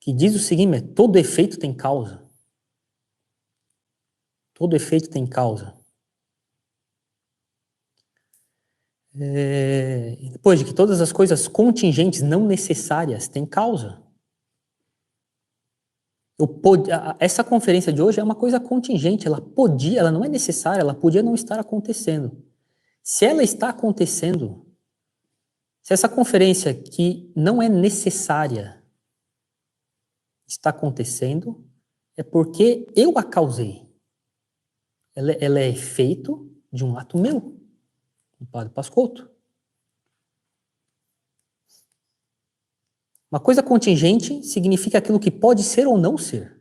que diz o seguinte: todo efeito tem causa. Todo efeito tem causa. Depois de que todas as coisas contingentes, não necessárias, têm causa. Essa conferência de hoje é uma coisa contingente, ela não é necessária, ela podia não estar acontecendo. Se ela está acontecendo, se essa conferência que não é necessária está acontecendo, é porque eu a causei. Ela é efeito de um ato meu, do Padre Pascotto. Uma coisa contingente significa aquilo que pode ser ou não ser.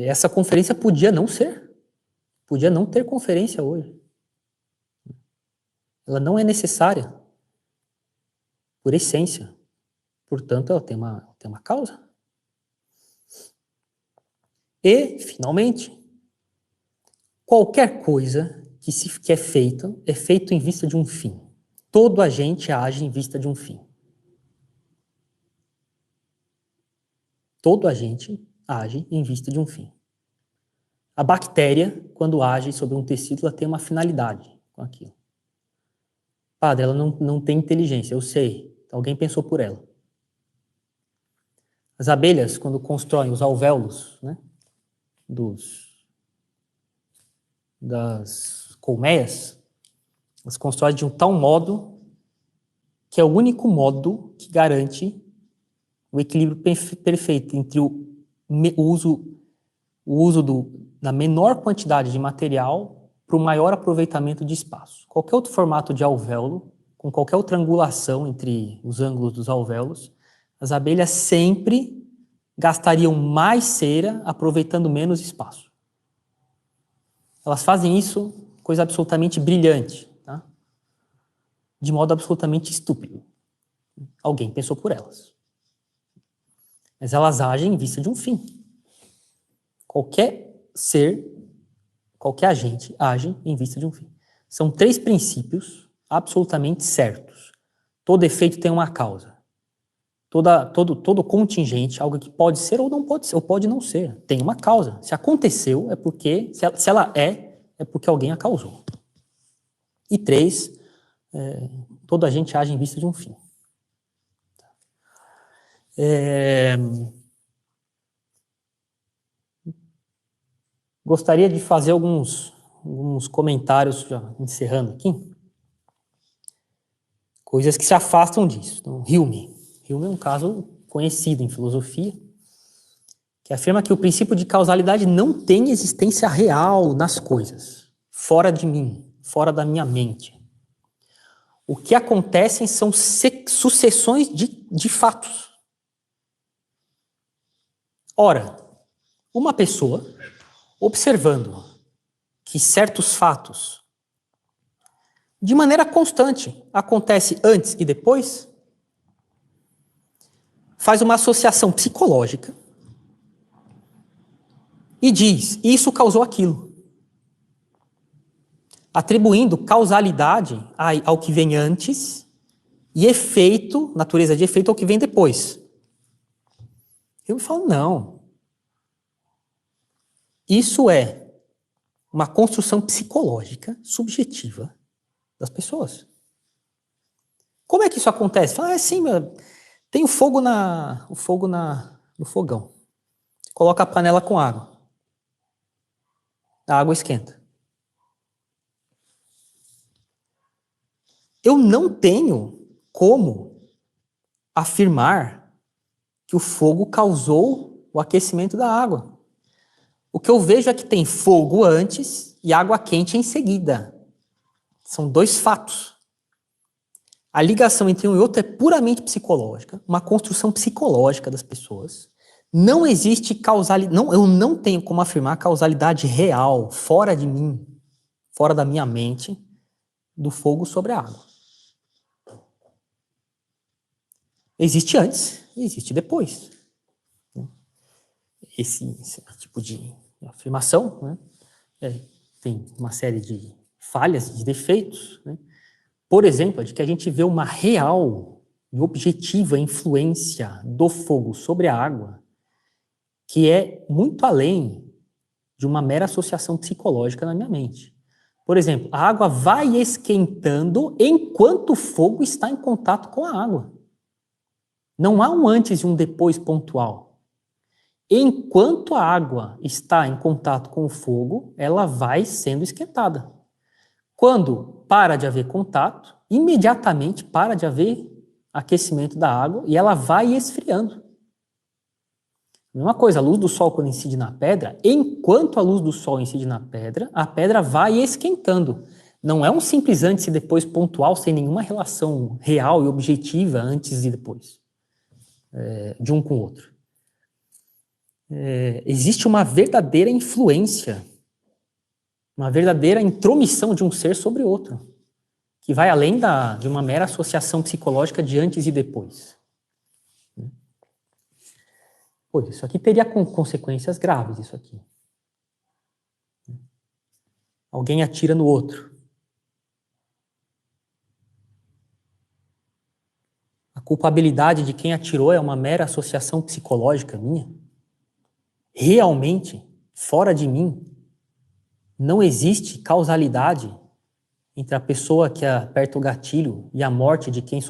Essa conferência podia não ser. Podia não ter conferência hoje. Ela não é necessária, por essência. Portanto, ela tem uma causa. E, finalmente, qualquer coisa que é feito em vista de um fim. Todo agente age em vista de um fim. Todo agente age em vista de um fim. A bactéria, quando age sobre um tecido, ela tem uma finalidade com aquilo. Padre, ela não tem inteligência, eu sei. Alguém pensou por ela. As abelhas, quando constroem os alvéolos, né, das colmeias, elas constroem de um tal modo que é o único modo que garante o equilíbrio perfeito entre o uso da menor quantidade de material para o maior aproveitamento de espaço. Qualquer outro formato de alvéolo, com qualquer outra angulação entre os ângulos dos alvéolos, as abelhas sempre gastariam mais cera aproveitando menos espaço. Elas fazem isso, coisa absolutamente brilhante, tá? De modo absolutamente estúpido. Alguém pensou por elas. Mas elas agem em vista de um fim. Qualquer ser, qualquer agente age em vista de um fim. São 3 princípios absolutamente certos. Todo efeito tem uma causa. Todo contingente, algo que pode ser ou não pode ser, ou pode não ser, tem uma causa. Se aconteceu, é porque, se ela é porque alguém a causou. E 3, todo agente age em vista de um fim. Gostaria de fazer alguns comentários, já encerrando aqui, coisas que se afastam disso. Então, Hume é um caso conhecido em filosofia, que afirma que o princípio de causalidade não tem existência real nas coisas, fora de mim, fora da minha mente. O que acontecem são sucessões de fatos. Ora, uma pessoa, observando que certos fatos, de maneira constante, acontecem antes e depois, faz uma associação psicológica e diz, isso causou aquilo, atribuindo causalidade ao que vem antes e efeito, natureza de efeito, ao que vem depois. Eu falo, não. Isso é uma construção psicológica subjetiva das pessoas. Como é que isso acontece? Fala, assim, tem o fogo no fogão. Coloca a panela com água. A água esquenta. Eu não tenho como afirmar que o fogo causou o aquecimento da água. O que eu vejo é que tem fogo antes e água quente em seguida. São dois fatos. A ligação entre um e outro é puramente psicológica, uma construção psicológica das pessoas. Não existe causalidade, eu não tenho como afirmar causalidade real, fora de mim, fora da minha mente, do fogo sobre a água. Existe antes e existe depois. Esse tipo de afirmação, né, tem uma série de falhas, de defeitos, né? Por exemplo, de que a gente vê uma real e objetiva influência do fogo sobre a água, que é muito além de uma mera associação psicológica na minha mente. Por exemplo, a água vai esquentando enquanto o fogo está em contato com a água. Não há um antes e um depois pontual. Enquanto a água está em contato com o fogo, ela vai sendo esquentada. Quando para de haver contato, imediatamente para de haver aquecimento da água e ela vai esfriando. Mesma coisa, a luz do sol quando incide na pedra, enquanto a luz do sol incide na pedra, a pedra vai esquentando. Não é um simples antes e depois pontual, sem nenhuma relação real e objetiva antes e depois, de um com o outro. Existe uma verdadeira influência, uma verdadeira intromissão de um ser sobre outro, que vai além de uma mera associação psicológica de antes e depois. Pô, isso aqui teria consequências graves, isso aqui. Alguém atira no outro. A culpabilidade de quem atirou é uma mera associação psicológica minha. Realmente, fora de mim, não existe causalidade entre a pessoa que aperta o gatilho e a morte de quem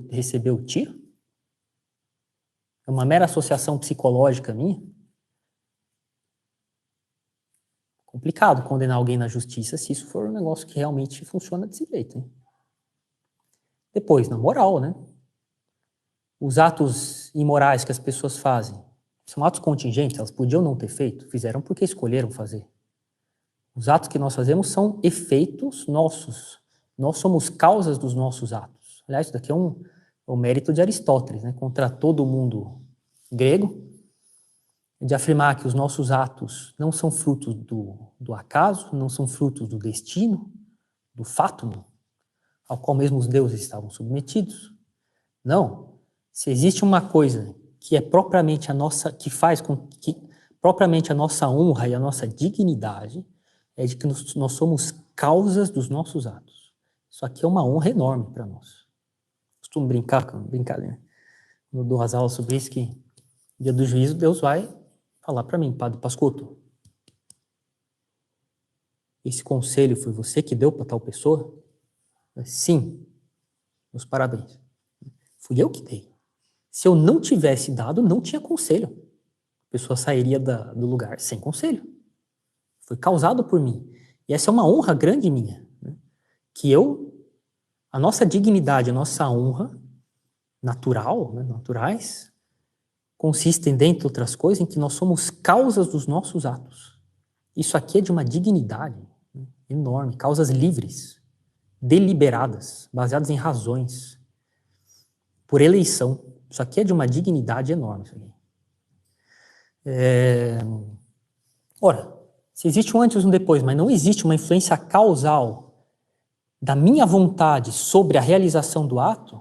recebeu o tiro? É uma mera associação psicológica minha? Complicado condenar alguém na justiça se isso for um negócio que realmente funciona desse jeito, hein? Depois, na moral, né? Os atos imorais que as pessoas fazem são atos contingentes, elas podiam não ter feito, fizeram porque escolheram fazer. Os atos que nós fazemos são efeitos nossos. Nós somos causas dos nossos atos. Aliás, isso daqui é o mérito de Aristóteles, né? Contra todo mundo grego, de afirmar que os nossos atos não são frutos do acaso, não são frutos do destino, do fatum, ao qual mesmo os deuses estavam submetidos. Não. Se existe uma coisa que é propriamente a nossa, que faz com que propriamente a nossa honra e a nossa dignidade, é de que nós somos causas dos nossos atos. Isso aqui é uma honra enorme para nós. Costumo brincar, né? Eu dou as aulas sobre isso, que no dia do juízo Deus vai falar para mim, Padre Pascotto, esse conselho foi você que deu para tal pessoa? Sim, meus parabéns. Fui eu que dei. Se eu não tivesse dado, não tinha conselho. A pessoa sairia do lugar sem conselho. Foi causado por mim. E essa é uma honra grande minha, né? Que a nossa dignidade, a nossa honra natural, né, naturais, consistem, dentre outras coisas, em que nós somos causas dos nossos atos. Isso aqui é de uma dignidade, né, enorme, causas livres, deliberadas, baseadas em razões, por eleição. Isso aqui é de uma dignidade enorme. Isso aqui. Ora, Se existe um antes e um depois, mas não existe uma influência causal da minha vontade sobre a realização do ato,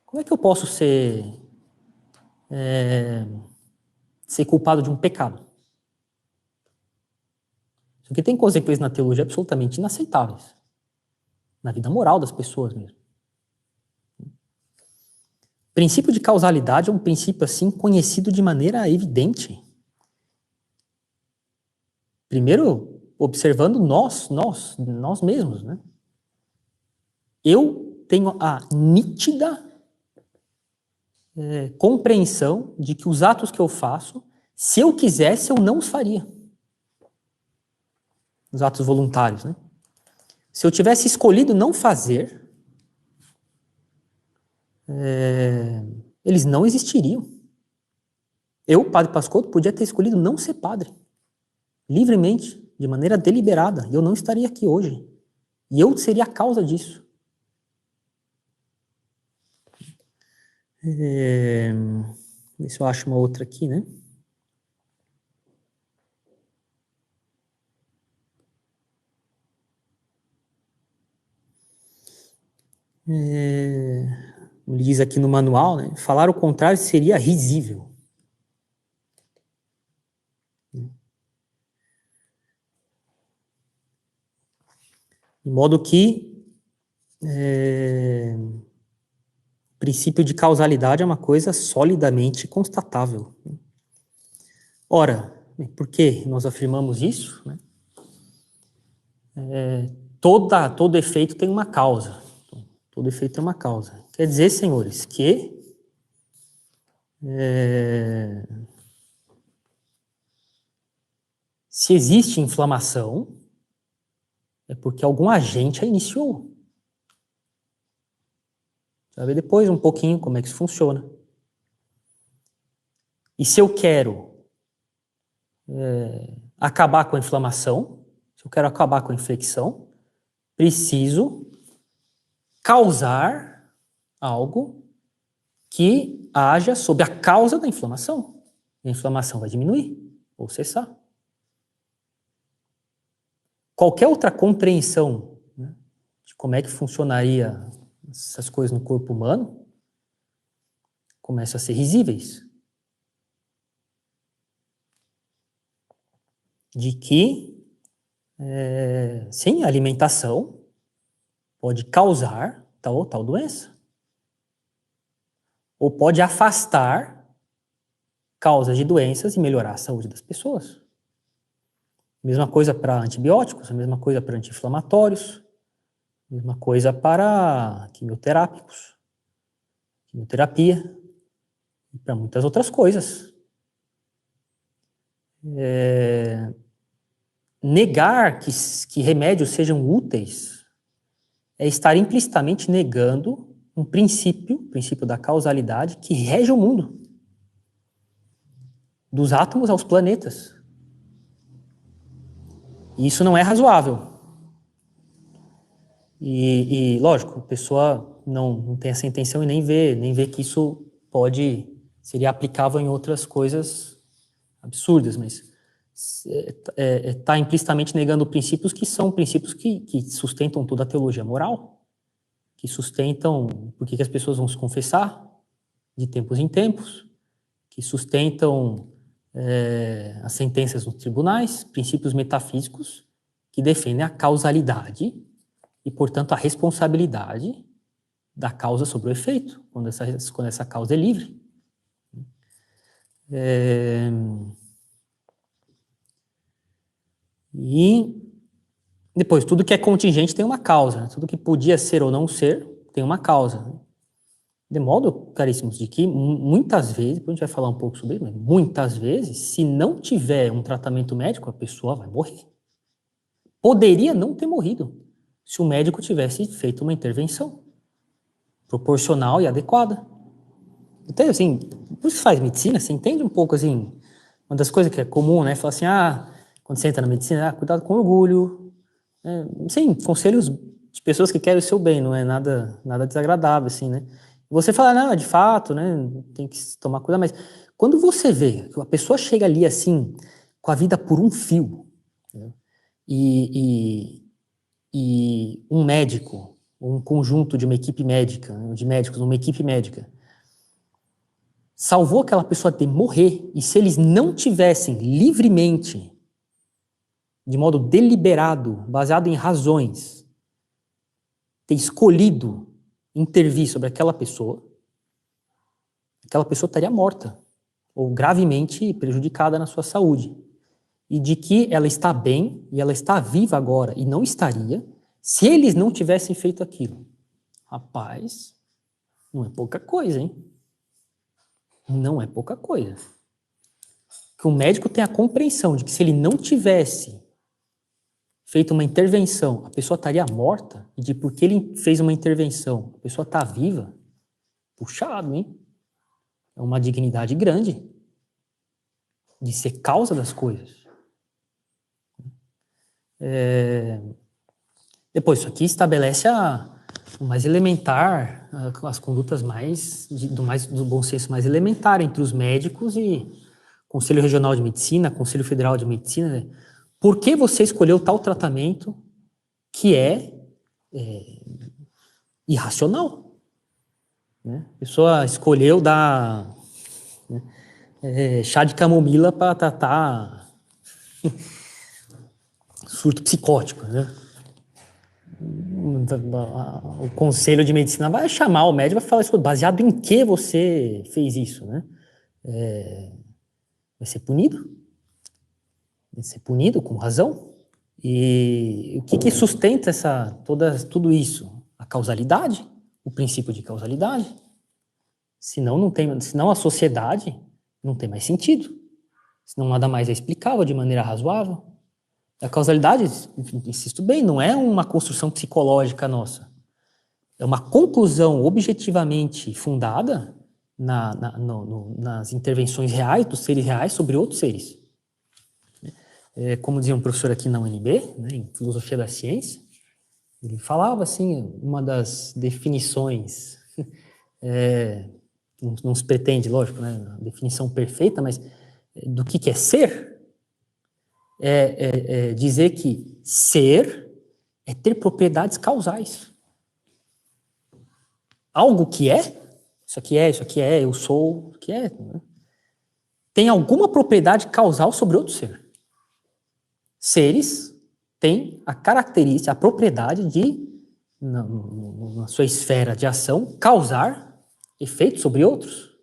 como é que eu posso ser culpado de um pecado? Isso aqui tem consequências na teologia absolutamente inaceitáveis, na vida moral das pessoas mesmo. O princípio de causalidade é um princípio assim conhecido de maneira evidente. Primeiro, observando nós mesmos, né? Eu tenho a nítida compreensão de que os atos que eu faço, se eu quisesse, eu não os faria. Os atos voluntários, né? Se eu tivesse escolhido não fazer, eles não existiriam. Eu, Padre Pascotto, podia ter escolhido não ser padre, livremente, de maneira deliberada, e eu não estaria aqui hoje. E eu seria a causa disso. Ver se eu acho uma outra aqui, né? Ele diz aqui no manual, né? Falar o contrário seria risível. De modo que o princípio de causalidade é uma coisa solidamente constatável. Ora, por que nós afirmamos isso? Né? Todo efeito tem uma causa. Todo efeito tem uma causa. Quer dizer, senhores, que se existe inflamação, é porque algum agente a iniciou. Você vai ver depois um pouquinho como é que isso funciona. E se eu quero acabar com a inflamação, se eu quero acabar com a infecção, preciso causar algo que haja sob a causa da inflamação. E a inflamação vai diminuir ou cessar. Qualquer outra compreensão, né, de como é que funcionaria essas coisas no corpo humano começam a ser risíveis. De que, sim, a alimentação pode causar tal ou tal doença. Ou pode afastar causas de doenças e melhorar a saúde das pessoas. Mesma coisa para antibióticos, a mesma coisa para anti-inflamatórios, a mesma coisa para quimioterápicos, quimioterapia, e para muitas outras coisas. Negar que remédios sejam úteis é estar implicitamente negando um princípio, o princípio da causalidade, que rege o mundo. Dos átomos aos planetas. E isso não é razoável. E lógico, a pessoa não tem essa intenção e nem vê que isso seria aplicável em outras coisas absurdas, mas está implicitamente negando princípios que são princípios que sustentam toda a teologia moral, que sustentam por que as pessoas vão se confessar de tempos em tempos, que sustentam as sentenças nos tribunais, princípios metafísicos que defendem a causalidade e, portanto, a responsabilidade da causa sobre o efeito, quando essa causa é livre. E depois, tudo que é contingente tem uma causa, né? Tudo que podia ser ou não ser tem uma causa. Né? De modo, caríssimos, de que muitas vezes, depois a gente vai falar um pouco sobre isso, mas muitas vezes, se não tiver um tratamento médico, a pessoa vai morrer. Poderia não ter morrido se o médico tivesse feito uma intervenção proporcional e adequada. Então, assim, por isso faz medicina, você entende um pouco, assim, uma das coisas que é comum, né? Falar assim, quando você entra na medicina, cuidado com orgulho. Sim, conselhos de pessoas que querem o seu bem, não é nada desagradável, assim, né? Você fala, não, de fato, né, tem que tomar cuidado, mas quando você vê que a pessoa chega ali, assim, com a vida por um fio, Entendeu? E um médico, um conjunto de uma equipe médica, de médicos, uma equipe médica, salvou aquela pessoa de morrer, e se eles não tivessem livremente, de modo deliberado, baseado em razões, ter escolhido intervir sobre aquela pessoa estaria morta, ou gravemente prejudicada na sua saúde. E de que ela está bem, e ela está viva agora, e não estaria, se eles não tivessem feito aquilo. Rapaz, não é pouca coisa, hein? Não é pouca coisa. Que o médico tenha a compreensão de que se ele não tivesse feito uma intervenção, a pessoa estaria morta, e de porque ele fez uma intervenção, a pessoa está viva, puxado, hein? É uma dignidade grande de ser causa das coisas. Depois, isso aqui estabelece o mais elementar, as condutas do bom senso mais elementar entre os médicos e Conselho Regional de Medicina, Conselho Federal de Medicina. Né? Por que você escolheu tal tratamento que é irracional? Né? A pessoa escolheu dar chá de camomila para tratar surto psicótico, né? O Conselho de Medicina vai chamar o médico e vai falar isso, baseado em que você fez isso, né? Vai ser punido. Vai ser punido com razão. E o que sustenta tudo isso? A causalidade, o princípio de causalidade. Senão a sociedade não tem mais sentido. Senão nada mais é explicável de maneira razoável. A causalidade, insisto bem, não é uma construção psicológica nossa. É uma conclusão objetivamente fundada nas intervenções reais dos seres reais sobre outros seres. Como dizia um professor aqui na UNB, né, em Filosofia da Ciência, ele falava assim, uma das definições, não se pretende, lógico, né, a definição perfeita, mas do que é ser, dizer que ser é ter propriedades causais. Algo que isso aqui é, eu sou, o que é, né? Tem alguma propriedade causal sobre outro ser. Seres têm a característica, a propriedade de, na sua esfera de ação, causar efeitos sobre outros.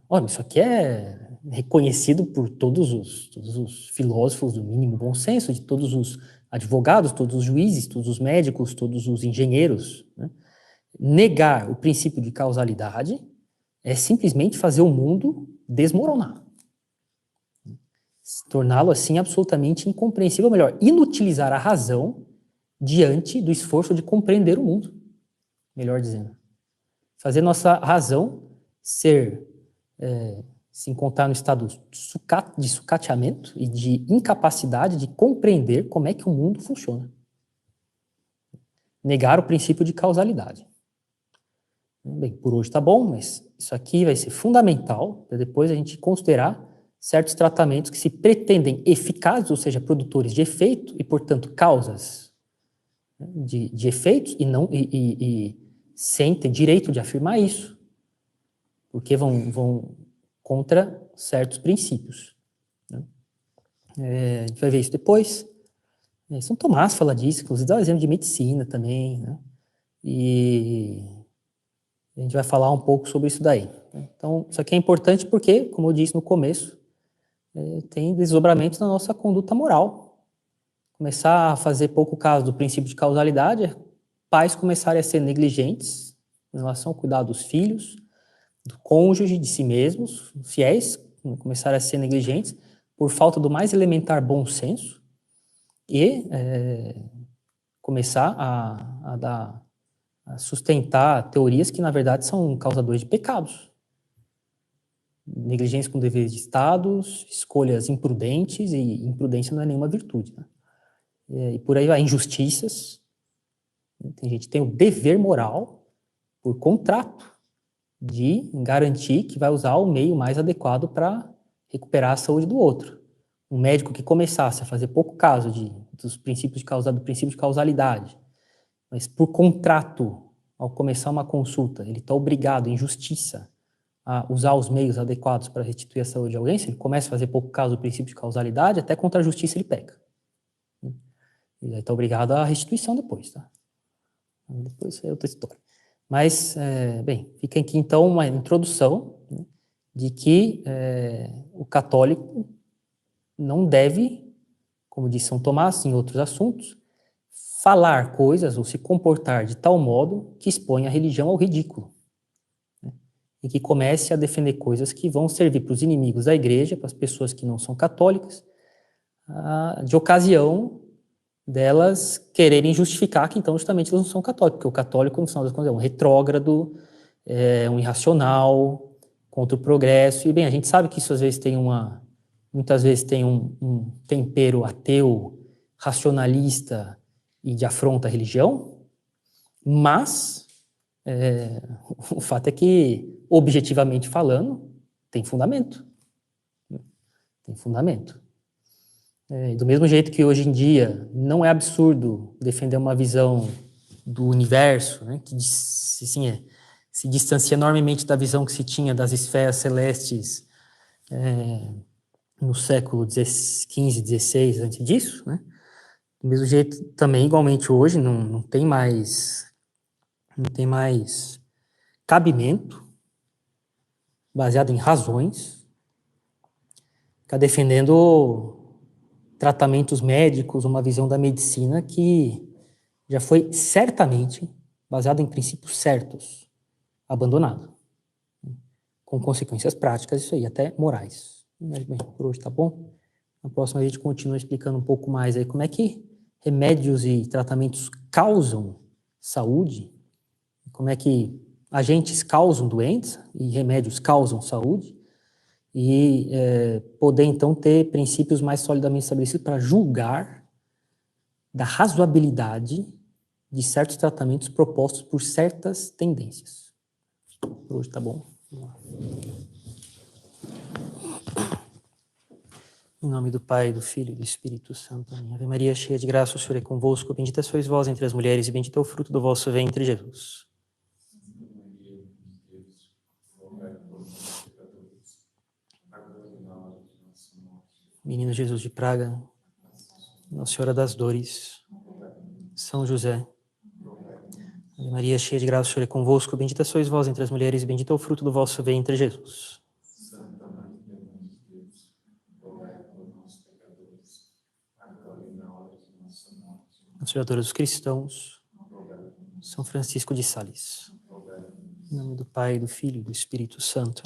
Olha, isso aqui é reconhecido por todos os filósofos do mínimo bom senso, de todos os advogados, todos os juízes, todos os médicos, todos os engenheiros. Né? Negar o princípio de causalidade é simplesmente fazer o mundo desmoronar. Torná-lo, assim, absolutamente incompreensível, ou melhor, inutilizar a razão diante do esforço de compreender o mundo, melhor dizendo. Fazer nossa razão se encontrar no estado de sucateamento e de incapacidade de compreender como é que o mundo funciona. Negar o princípio de causalidade. Bem, por hoje tá bom, mas isso aqui vai ser fundamental para depois a gente considerar certos tratamentos que se pretendem eficazes, ou seja, produtores de efeito e, portanto, causas, né, de efeitos e sem ter direito de afirmar isso, porque vão contra certos princípios. Né? A gente vai ver isso depois. São Tomás fala disso, inclusive dá um exemplo de medicina também, né? E a gente vai falar um pouco sobre isso daí. Então, isso aqui é importante porque, como eu disse no começo, tem desdobramentos na nossa conduta moral. Começar a fazer pouco caso do princípio de causalidade, pais começarem a ser negligentes em relação ao cuidado dos filhos, do cônjuge, de si mesmos, fiéis, começarem a ser negligentes por falta do mais elementar bom senso e começar a sustentar teorias que, na verdade, são causadores de pecados. Negligência com deveres de Estado, escolhas imprudentes, e imprudência não é nenhuma virtude. Né? E por aí vai, injustiças. Tem gente que tem o dever moral, por contrato, de garantir que vai usar o meio mais adequado para recuperar a saúde do outro. um médico que começasse a fazer pouco caso do princípio de causalidade, mas por contrato, ao começar uma consulta, ele está obrigado, em justiça, a usar os meios adequados para restituir a saúde de alguém, se ele começa a fazer pouco caso do princípio de causalidade, até contra a justiça ele peca. Ele está obrigado à restituição depois, tá? Depois é outra história. Mas, bem, fica aqui então uma introdução, né, de que o católico não deve, como diz São Tomás em outros assuntos, falar coisas ou se comportar de tal modo que expõe a religião ao ridículo, né, e que comece a defender coisas que vão servir para os inimigos da igreja, para as pessoas que não são católicas, de ocasião delas quererem justificar que então justamente elas não são católicos, porque o católico, no final das contas, é um retrógrado, um irracional, contra o progresso, e bem, a gente sabe que isso às vezes muitas vezes tem um tempero ateu, racionalista e de afronta à religião, mas o fato é que, objetivamente falando, tem fundamento. Tem fundamento. Do mesmo jeito que hoje em dia não é absurdo defender uma visão do universo, né, que assim, se distancia enormemente da visão que se tinha das esferas celestes no século XV, XVI, antes disso, né? Do mesmo jeito, também, igualmente hoje, não tem mais cabimento, baseado em razões, ficar defendendo tratamentos médicos, uma visão da medicina que já foi certamente, baseado em princípios certos, abandonado, com consequências práticas, isso aí, até morais. Mas, bem, por hoje tá bom. Na próxima a gente continua explicando um pouco mais aí como é que remédios e tratamentos causam saúde, como é que agentes causam doenças e remédios causam saúde, e poder, então, ter princípios mais solidamente estabelecidos para julgar da razoabilidade de certos tratamentos propostos por certas tendências. Por hoje tá bom. Vamos lá. Em nome do Pai, do Filho e do Espírito Santo. Amém. Ave Maria, cheia de graça, o Senhor é convosco. Bendita sois vós entre as mulheres e bendito é o fruto do vosso ventre, Jesus. Menino Jesus de Praga, Nossa Senhora das Dores, São José, Ave Maria, cheia de graça, o Senhor é convosco. Bendita sois vós entre as mulheres e bendito é o fruto do vosso ventre, Jesus. Santa Maria, Mãe de Deus, rogai por nós, pecadores, agora e na hora de nossa morte. Auxiliadora dos cristãos, São Francisco de Sales. Em nome do Pai, do Filho e do Espírito Santo.